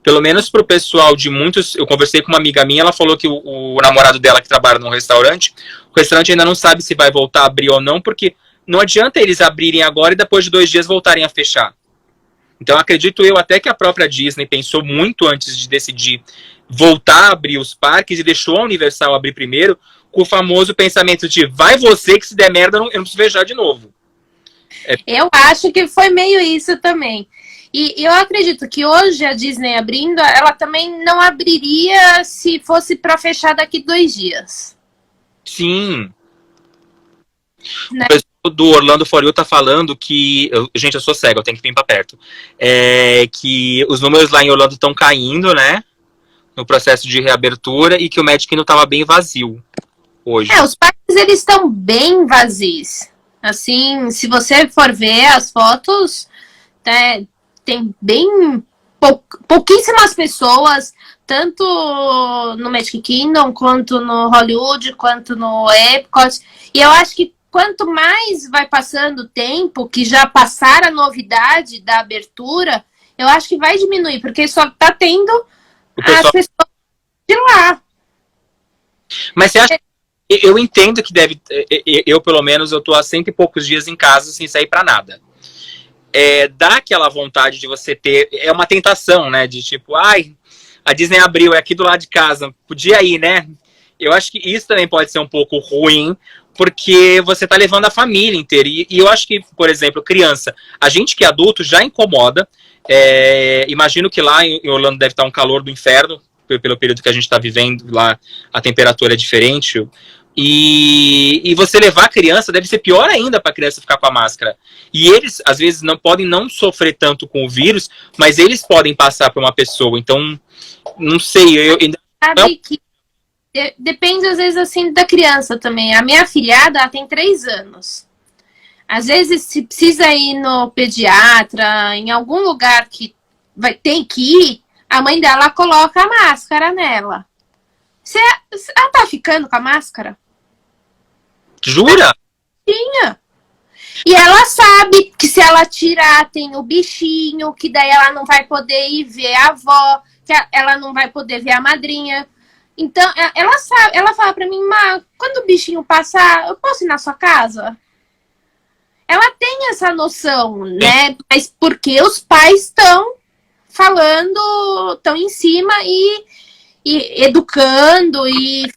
Pelo menos pro pessoal de muitos... Eu conversei com uma amiga minha, ela falou que o namorado dela que trabalha num restaurante, o restaurante ainda não sabe se vai voltar a abrir ou não, porque não adianta eles abrirem agora e depois de 2 dias voltarem a fechar. Então acredito eu até que a própria Disney pensou muito antes de decidir voltar a abrir os parques e deixou a Universal abrir primeiro, com o famoso pensamento de vai você que se der merda eu não preciso viajar de novo. Eu acho que foi meio isso também. E eu acredito que hoje a Disney abrindo, ela também não abriria se fosse para fechar daqui 2 dias. Sim. Né? O pessoal do Orlando For You tá falando que... gente, eu sou cego, eu tenho que vir pra perto. Que os números lá em Orlando estão caindo, né? No processo de reabertura e que o Magic Kingdom tava bem vazio hoje. Os parques, eles estão bem vazios. Assim, se você for ver as fotos, tem bem pouquíssimas pessoas, tanto no Magic Kingdom, quanto no Hollywood, quanto no Epcot. E eu acho que quanto mais vai passando o tempo, que já passaram a novidade da abertura, eu acho que vai diminuir, porque só tá tendo as pessoas de lá. Mas você acha... Eu entendo que deve... Eu, pelo menos, eu tô há 100 e poucos dias em casa sem sair pra nada. Dá aquela vontade de você ter... É uma tentação, né? De tipo, a Disney abriu, é aqui do lado de casa. Podia ir, né? Eu acho que isso também pode ser um pouco ruim, porque você tá levando a família inteira. E eu acho que, por exemplo, criança, a gente que é adulto já incomoda. Imagino que lá em Orlando deve estar um calor do inferno, pelo período que a gente está vivendo, lá a temperatura é diferente. E você levar a criança deve ser pior ainda para a criança ficar com a máscara. E eles, às vezes, podem não sofrer tanto com o vírus, mas eles podem passar para uma pessoa. Então, não sei. Sabe que depende, às vezes, assim, da criança também. A minha afilhada, ela tem 3 anos. Às vezes, se precisa ir no pediatra, em algum lugar que tem que ir, a mãe dela coloca a máscara nela. Ela tá ficando com a máscara? Jura? Tinha. E ela sabe que se ela tirar, tem o bichinho, que daí ela não vai poder ir ver a avó, que ela não vai poder ver a madrinha. Então, ela sabe, ela fala pra mim, Má, quando o bichinho passar, eu posso ir na sua casa? Ela tem essa noção, né? Mas porque os pais estão falando, estão em cima e educando e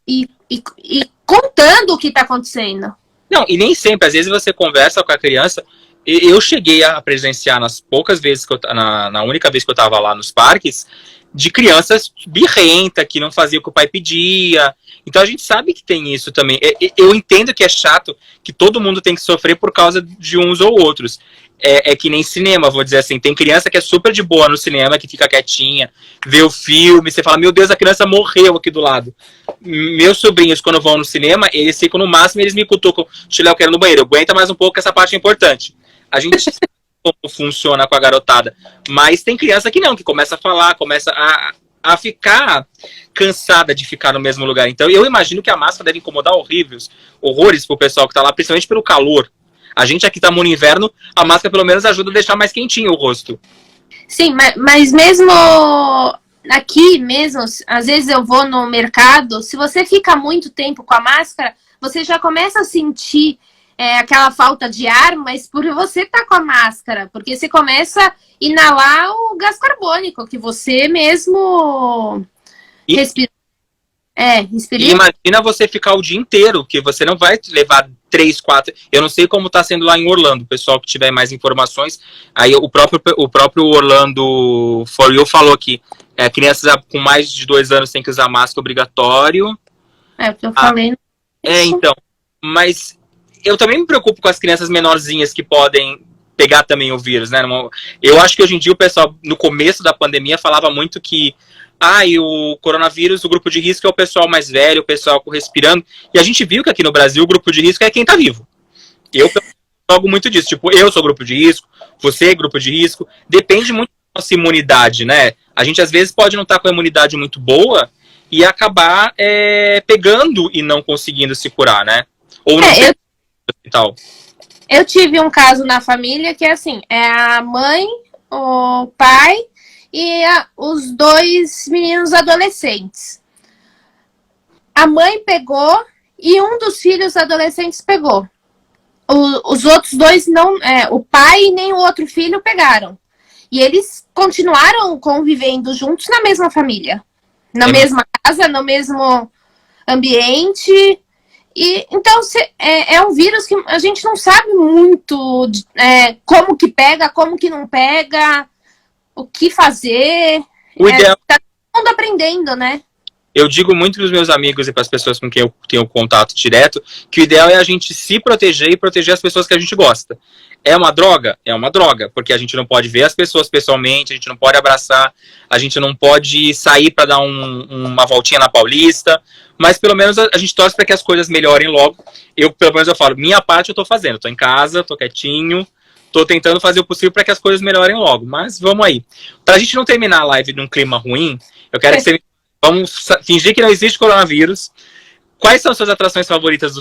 contando o que está acontecendo. Não, e nem sempre. Às vezes você conversa com a criança. Eu cheguei a presenciar nas poucas vezes que na única vez que eu estava lá nos parques, de crianças birrenta, que não fazia o que o pai pedia. Então a gente sabe que tem isso também. Eu entendo que é chato, que todo mundo tem que sofrer por causa de uns ou outros. É que nem cinema, vou dizer assim. Tem criança que é super de boa no cinema, que fica quietinha, vê o filme, você fala, meu Deus, a criança morreu aqui do lado. Meus sobrinhos, quando vão no cinema, eles ficam no máximo, eles me cutucam, Chiléu, quero ir no banheiro, aguenta mais um pouco, que essa parte é importante. A gente sabe como funciona com a garotada, mas tem criança que não, que começa a falar, começa a ficar cansada de ficar no mesmo lugar. Então eu imagino que a máscara deve incomodar horrores pro pessoal que tá lá, principalmente pelo calor. A gente aqui tá no inverno, a máscara pelo menos ajuda a deixar mais quentinho o rosto. Sim, mas mesmo aqui mesmo, às vezes eu vou no mercado, se você fica muito tempo com a máscara, você já começa a sentir aquela falta de ar, mas por você tá com a máscara, porque você começa a inalar o gás carbônico, que você mesmo respira. E imagina você ficar o dia inteiro, que você não vai levar 3, 4... Eu não sei como está sendo lá em Orlando, o pessoal que tiver mais informações. Aí o próprio Orlando For You falou que crianças com mais de 2 anos têm que usar máscara obrigatório. O que eu falei. Então. Mas eu também me preocupo com as crianças menorzinhas que podem pegar também o vírus, né? Eu acho que hoje em dia o pessoal, no começo da pandemia, falava muito que e o coronavírus, o grupo de risco é o pessoal mais velho, o pessoal respirando. E a gente viu que aqui no Brasil o grupo de risco é quem tá vivo. Eu jogo muito disso. Tipo, eu sou grupo de risco, você é grupo de risco. Depende muito da nossa imunidade, né? A gente, às vezes, pode não estar com a imunidade muito boa e acabar pegando e não conseguindo se curar, né? Ou não ser hospital. Eu tive um caso na família que é assim, é a mãe, o pai e os 2 meninos adolescentes. A mãe pegou e um dos filhos adolescentes pegou. Os outros 2 não, o pai nem o outro filho pegaram. E eles continuaram convivendo juntos na mesma família, na mesma casa, no mesmo ambiente. E então é um vírus que a gente não sabe muito como que pega, como que não pega, o que fazer. O ideal... Tá todo mundo aprendendo, né? Eu digo muito para os meus amigos e para as pessoas com quem eu tenho contato direto que o ideal é a gente se proteger e proteger as pessoas que a gente gosta. É uma droga? É uma droga, porque a gente não pode ver as pessoas pessoalmente, a gente não pode abraçar, a gente não pode sair para dar uma voltinha na Paulista, mas pelo menos a gente torce para que as coisas melhorem logo. Pelo menos eu falo, minha parte eu estou fazendo, estou em casa, estou quietinho, estou tentando fazer o possível para que as coisas melhorem logo, mas vamos aí. Para a gente não terminar a live num clima ruim, eu quero que você... Vamos fingir que não existe coronavírus. Quais são as suas atrações favoritas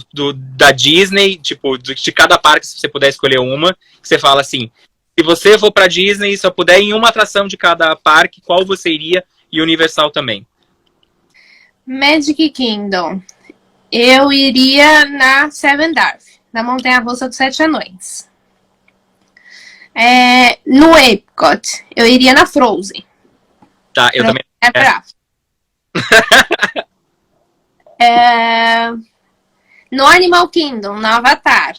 da Disney? Tipo, de cada parque, se você puder escolher uma. Que você fala assim, se você for pra Disney e só puder ir em uma atração de cada parque, qual você iria? E Universal também. Magic Kingdom. Eu iria na Seven Dwarfs, na Montanha-Russa dos 7 Anões. No Epcot, eu iria na Frozen. Tá, eu também... No Animal Kingdom, no Avatar.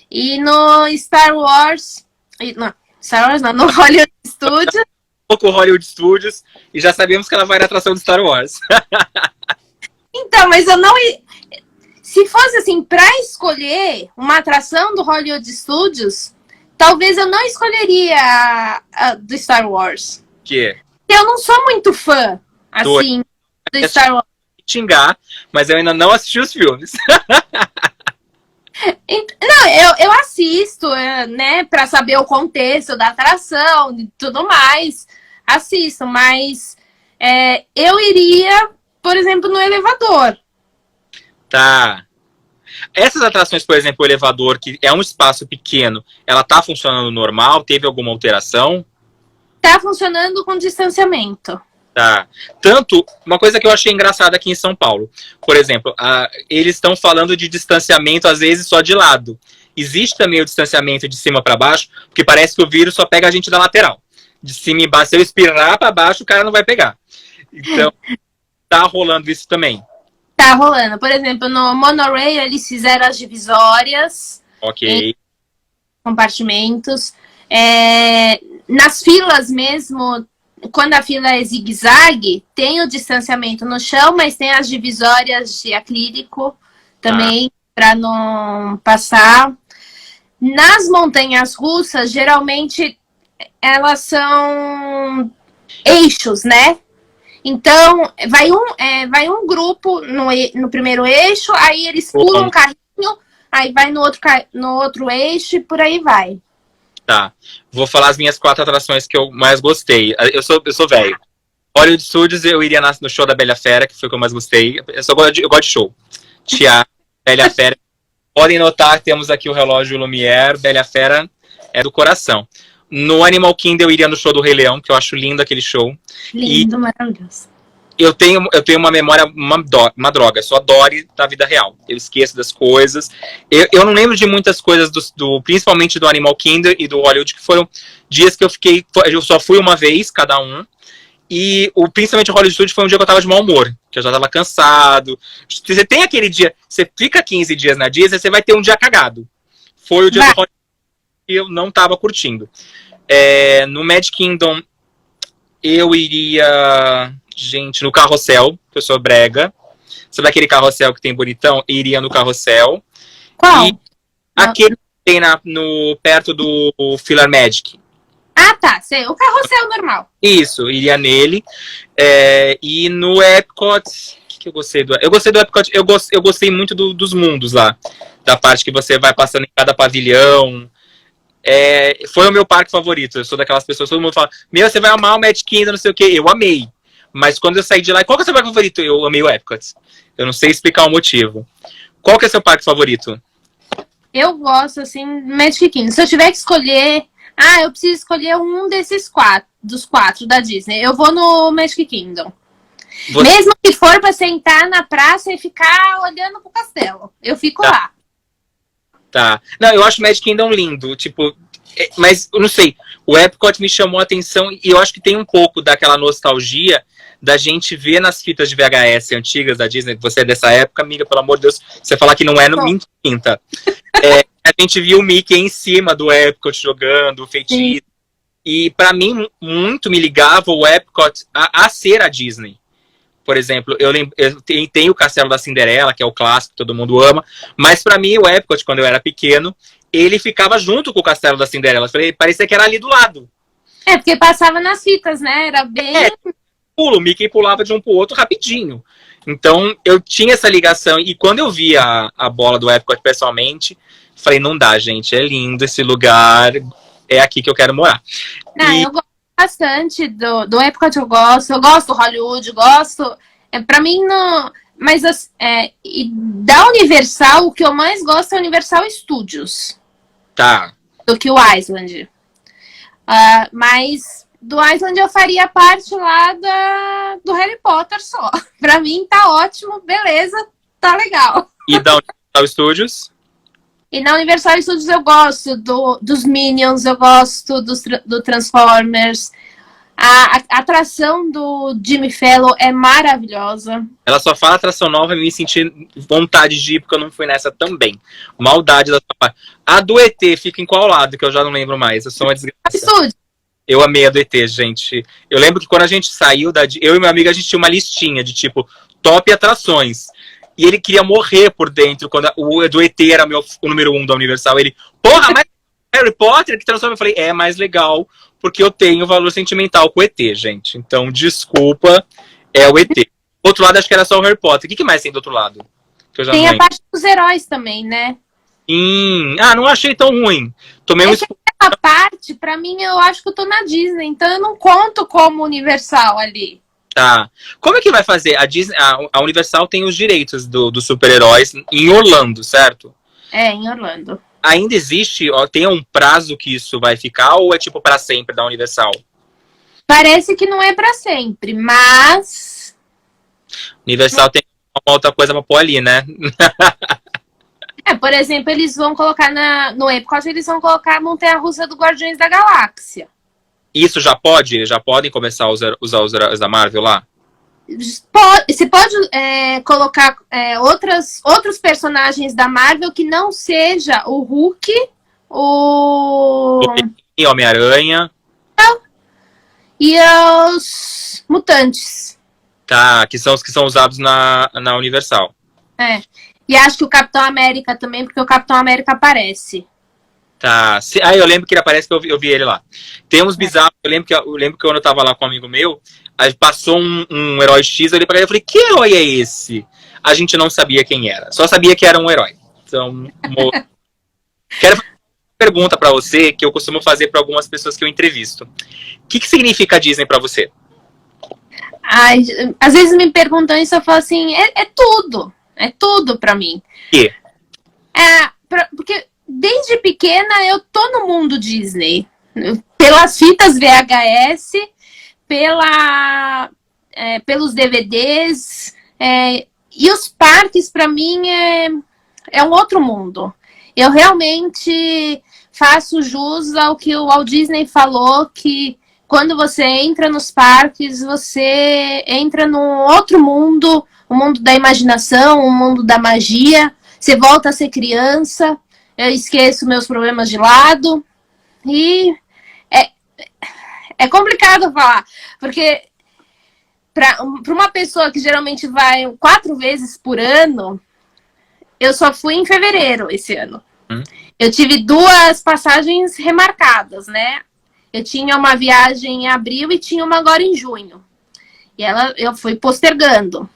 E no Star Wars... no Hollywood Studios. Com o Hollywood Studios. E já sabemos que ela vai na atração do Star Wars. Então, mas eu não... Se fosse assim, pra escolher uma atração do Hollywood Studios, talvez eu não escolheria a do Star Wars. Que? Eu não sou muito fã, assim, do Star Wars. Xingar, mas eu ainda não assisti os filmes. Não, eu assisto, né, pra saber o contexto da atração e tudo mais. Assisto, mas eu iria, por exemplo, no elevador. Tá. Essas atrações, por exemplo, o elevador, que é um espaço pequeno, ela tá funcionando normal? Teve alguma alteração? Tá funcionando com distanciamento. Tá. Tanto, uma coisa que eu achei engraçada aqui em São Paulo, por exemplo, eles estão falando de distanciamento, às vezes, só de lado. Existe também o distanciamento de cima para baixo, porque parece que o vírus só pega a gente da lateral. De cima e embaixo, se eu espirrar para baixo, o cara não vai pegar. Então, tá rolando isso também. Tá rolando. Por exemplo, no Monorail, eles fizeram as divisórias. Ok. Compartimentos. Nas filas mesmo, quando a fila é zigue-zague, tem o distanciamento no chão, mas tem as divisórias de acrílico também, para não passar. Nas montanhas russas, geralmente, elas são eixos, né? Então, vai um grupo no primeiro eixo, aí eles pulam um carrinho, aí vai no outro eixo e por aí vai. Tá. Vou falar as minhas 4 atrações que eu mais gostei. Eu sou velho. Hollywood Studios, eu iria no show da Bela Fera, que foi o que eu mais gostei. Eu gosto de show. Teatro, Bela Fera. Podem notar que temos aqui o relógio Lumière. Bela Fera é do coração. No Animal Kingdom, eu iria no show do Rei Leão, que eu acho lindo aquele show. Lindo, maravilhoso. Eu tenho uma memória, uma droga. Eu sou a Dory da vida real. Eu esqueço das coisas. Eu não lembro de muitas coisas, principalmente do Animal Kingdom e do Hollywood, que foram dias que eu só fui uma vez, cada um. E principalmente o Hollywood Studios foi um dia que eu tava de mau humor. Que eu já tava cansado. Você tem aquele dia, você fica 15 dias na Disney, você vai ter um dia cagado. Foi o dia do Hollywood que eu não tava curtindo. No Magic Kingdom, eu iria... Gente, no Carrossel, que eu sou brega. Sabe aquele carrossel que tem bonitão? Eu iria no Carrossel. Qual? E aquele que tem perto do Filler Magic. Ah, tá. Sei. O Carrossel normal. Isso, iria nele. E no Epcot, que eu gostei do... Eu gostei do Epcot, eu gostei muito dos mundos lá. Da parte que você vai passando em cada pavilhão. Foi o meu parque favorito. Eu sou daquelas pessoas, todo mundo fala, você vai amar o Magic Kingdom, não sei o quê. Eu amei. Mas quando eu saí de lá, qual que é o seu parque favorito? Eu amei o Epcot. Eu não sei explicar o motivo. Qual que é o seu parque favorito? Eu gosto, assim, do Magic Kingdom. Se eu tiver que escolher... eu preciso escolher um dos quatro da Disney. Eu vou no Magic Kingdom. Mesmo que for pra sentar na praça e ficar olhando pro castelo. Eu fico lá. Tá. Não, eu acho o Magic Kingdom lindo. Tipo, mas eu não sei. O Epcot me chamou a atenção e eu acho que tem um pouco daquela nostalgia da gente ver nas fitas de VHS antigas da Disney, que você é dessa época, amiga, pelo amor de Deus, você falar que não é no Minta. A gente viu o Mickey em cima do Epcot jogando, o feitiço. E pra mim, muito me ligava o Epcot a ser a Disney. Por exemplo, eu tenho o Castelo da Cinderela, que é o clássico que todo mundo ama, mas pra mim o Epcot, quando eu era pequeno, ele ficava junto com o Castelo da Cinderela. Parecia que era ali do lado. Porque passava nas fitas, né? Era bem... O Mickey pulava de um pro outro rapidinho. Então, eu tinha essa ligação. E quando eu vi a bola do Epcot pessoalmente, falei, não dá, gente. É lindo esse lugar. É aqui que eu quero morar. Eu gosto bastante do Epcot, eu gosto do Hollywood, gosto. Pra mim, não... Mas e da Universal, o que eu mais gosto é a Universal Studios. Tá. Do que o Island. Mas... Do Island eu faria parte lá do Harry Potter só. Pra mim tá ótimo, beleza, tá legal. E da Universal Studios? E na Universal Studios eu gosto dos Minions, eu gosto do Transformers. A atração do Jimmy Fallon é maravilhosa. Ela só fala atração nova e me senti vontade de ir, porque eu não fui nessa também. Maldade da sua parte. A do ET fica em qual lado, que eu já não lembro mais. Eu sou uma desgraça. Estúdio. Eu amei a do ET, gente. Eu lembro que quando a gente saiu, eu e meu amigo, a gente tinha uma listinha de tipo, top atrações. E ele queria morrer por dentro, quando o do ET era o número 1 da Universal. Ele, porra, mas Harry Potter que transforma? Eu falei, é mais legal, porque eu tenho valor sentimental com o ET, gente. Então, desculpa, é o ET. Do outro lado, acho que era só o Harry Potter. O que mais tem do outro lado? Que eu já tem a parte dos heróis também, né? Não achei tão ruim. Tomei a parte, pra mim, eu acho que eu tô na Disney, então eu não conto como Universal ali. Tá. Como é que vai fazer? A Disney, a Universal tem os direitos dos super-heróis em Orlando, certo? Em Orlando. Ainda existe, tem um prazo que isso vai ficar ou é tipo pra sempre da Universal? Parece que não é pra sempre, mas... Universal tem uma outra coisa pra pôr ali, né? Por exemplo, eles vão colocar no Epcot, eles vão colocar a montanha-russa do Guardiões da Galáxia. Isso já pode? Eles já podem começar a usar os heróis da Marvel lá? Você pode colocar outros personagens da Marvel que não seja o Hulk, o Homem-Aranha. E os mutantes. Tá, que são os que são usados na Universal. E acho que o Capitão América também, porque o Capitão América aparece. Tá. Eu lembro que ele aparece, que eu vi ele lá. Tem uns bizarros. Eu lembro que quando eu tava lá com um amigo meu, aí passou um herói X, eu olhei pra ele e falei, que herói é esse? A gente não sabia quem era. Só sabia que era um herói. Então, quero fazer uma pergunta pra você, que eu costumo fazer pra algumas pessoas que eu entrevisto. O que significa a Disney pra você? Às vezes me perguntam isso, eu falo assim, é tudo. É tudo pra mim. Que? Porque desde pequena eu tô no mundo Disney. Pelas fitas VHS, pelos DVDs. E os parques, pra mim, é um outro mundo. Eu realmente faço jus ao que o Walt Disney falou, que quando você entra nos parques, você entra num outro mundo, o mundo da imaginação, o mundo da magia. Você volta a ser criança, eu esqueço meus problemas de lado. E é complicado falar, porque para uma pessoa que geralmente vai 4 vezes por ano, eu só fui em fevereiro esse ano. Eu tive 2 passagens remarcadas, né? Eu tinha uma viagem em abril e tinha uma agora em junho. E eu fui postergando.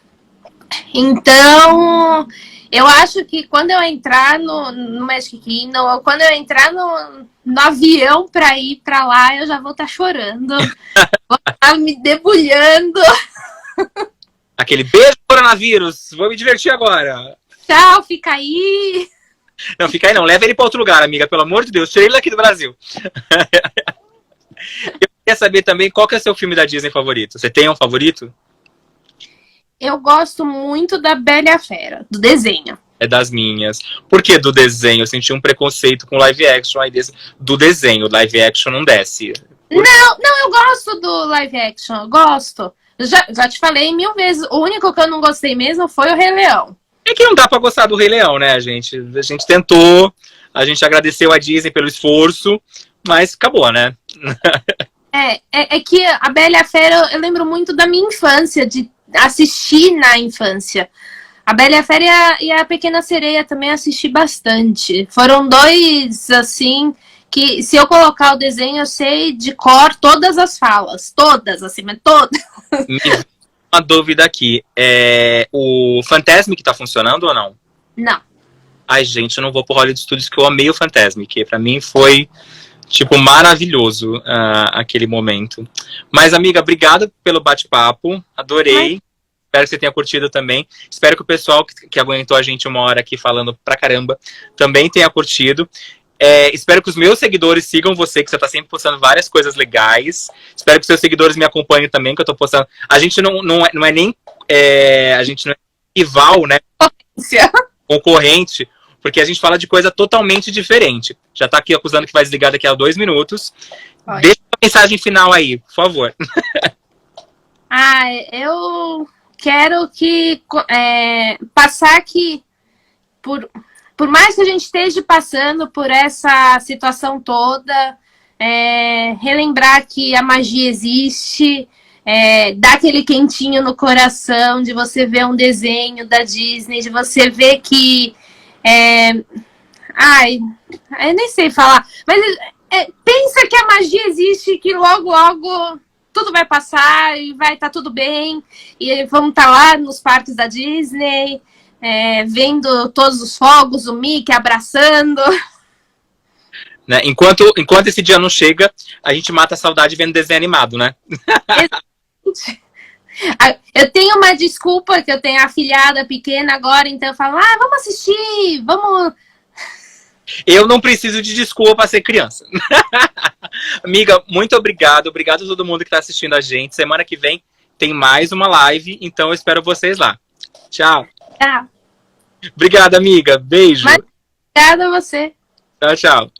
Então, eu acho que quando eu entrar no Magic Kingdom, ou quando eu entrar no avião para ir para lá, eu já vou estar chorando, vou estar me debulhando. Aquele beijo, coronavírus, vou me divertir agora. Tchau, fica aí. Não, fica aí não, leva ele para outro lugar, amiga, pelo amor de Deus, tira ele daqui do Brasil. Eu queria saber também qual que é o seu filme da Disney favorito. Você tem um favorito? Eu gosto muito da Bela e a Fera, do desenho. É das minhas. Por que do desenho? Eu senti um preconceito com live action aí do desenho. Live action não desce. Não, eu gosto do live action, eu gosto. Já te falei 1000 vezes. O único que eu não gostei mesmo foi o Rei Leão. É que não dá pra gostar do Rei Leão, né, gente? A gente tentou, a gente agradeceu a Disney pelo esforço, mas acabou, né? É que a Bela e a Fera, eu lembro muito da minha infância, de assistir na infância. A Bela e a Fera e a Pequena Sereia também assisti bastante. Foram dois, assim, que se eu colocar o desenho, eu sei de cor todas as falas. Todas, assim, mas todas. Me veio uma dúvida aqui. O Fantasmic tá funcionando ou não? Não. Ai, gente, eu não vou pro Hollywood Studios que eu amei o Fantasmic. Pra mim foi, tipo, maravilhoso aquele momento. Mas, amiga, obrigado pelo bate-papo. Adorei. Espero que você tenha curtido também. Espero que o pessoal que aguentou a gente 1 hora aqui falando pra caramba também tenha curtido. Espero que os meus seguidores sigam você, que você tá sempre postando várias coisas legais. Espero que os seus seguidores me acompanhem também, que eu tô postando. A gente não é nem... a gente não é rival, né? Concorrente, porque a gente fala de coisa totalmente diferente. Já tá aqui acusando que vai desligar daqui a 2 minutos. Oi. Deixa uma mensagem final aí, por favor. Eu quero passar que por mais que a gente esteja passando por essa situação toda, relembrar que a magia existe, dá aquele quentinho no coração de você ver um desenho da Disney, de você ver que... eu nem sei falar, mas pensa que a magia existe, que logo, logo... tudo vai passar e vai estar tudo bem. E vamos estar lá nos parques da Disney, vendo todos os fogos, o Mickey abraçando. Né? Enquanto esse dia não chega, a gente mata a saudade vendo desenho animado, né? Eu tenho uma desculpa que eu tenho a afilhada pequena agora, então eu falo, vamos assistir, vamos... Eu não preciso de desculpa para ser criança. Amiga, muito obrigado. Obrigado a todo mundo que está assistindo a gente. Semana que vem tem mais uma live, então eu espero vocês lá. Tchau. Tchau. Obrigada, amiga. Beijo. Obrigada a você. Tchau, tchau.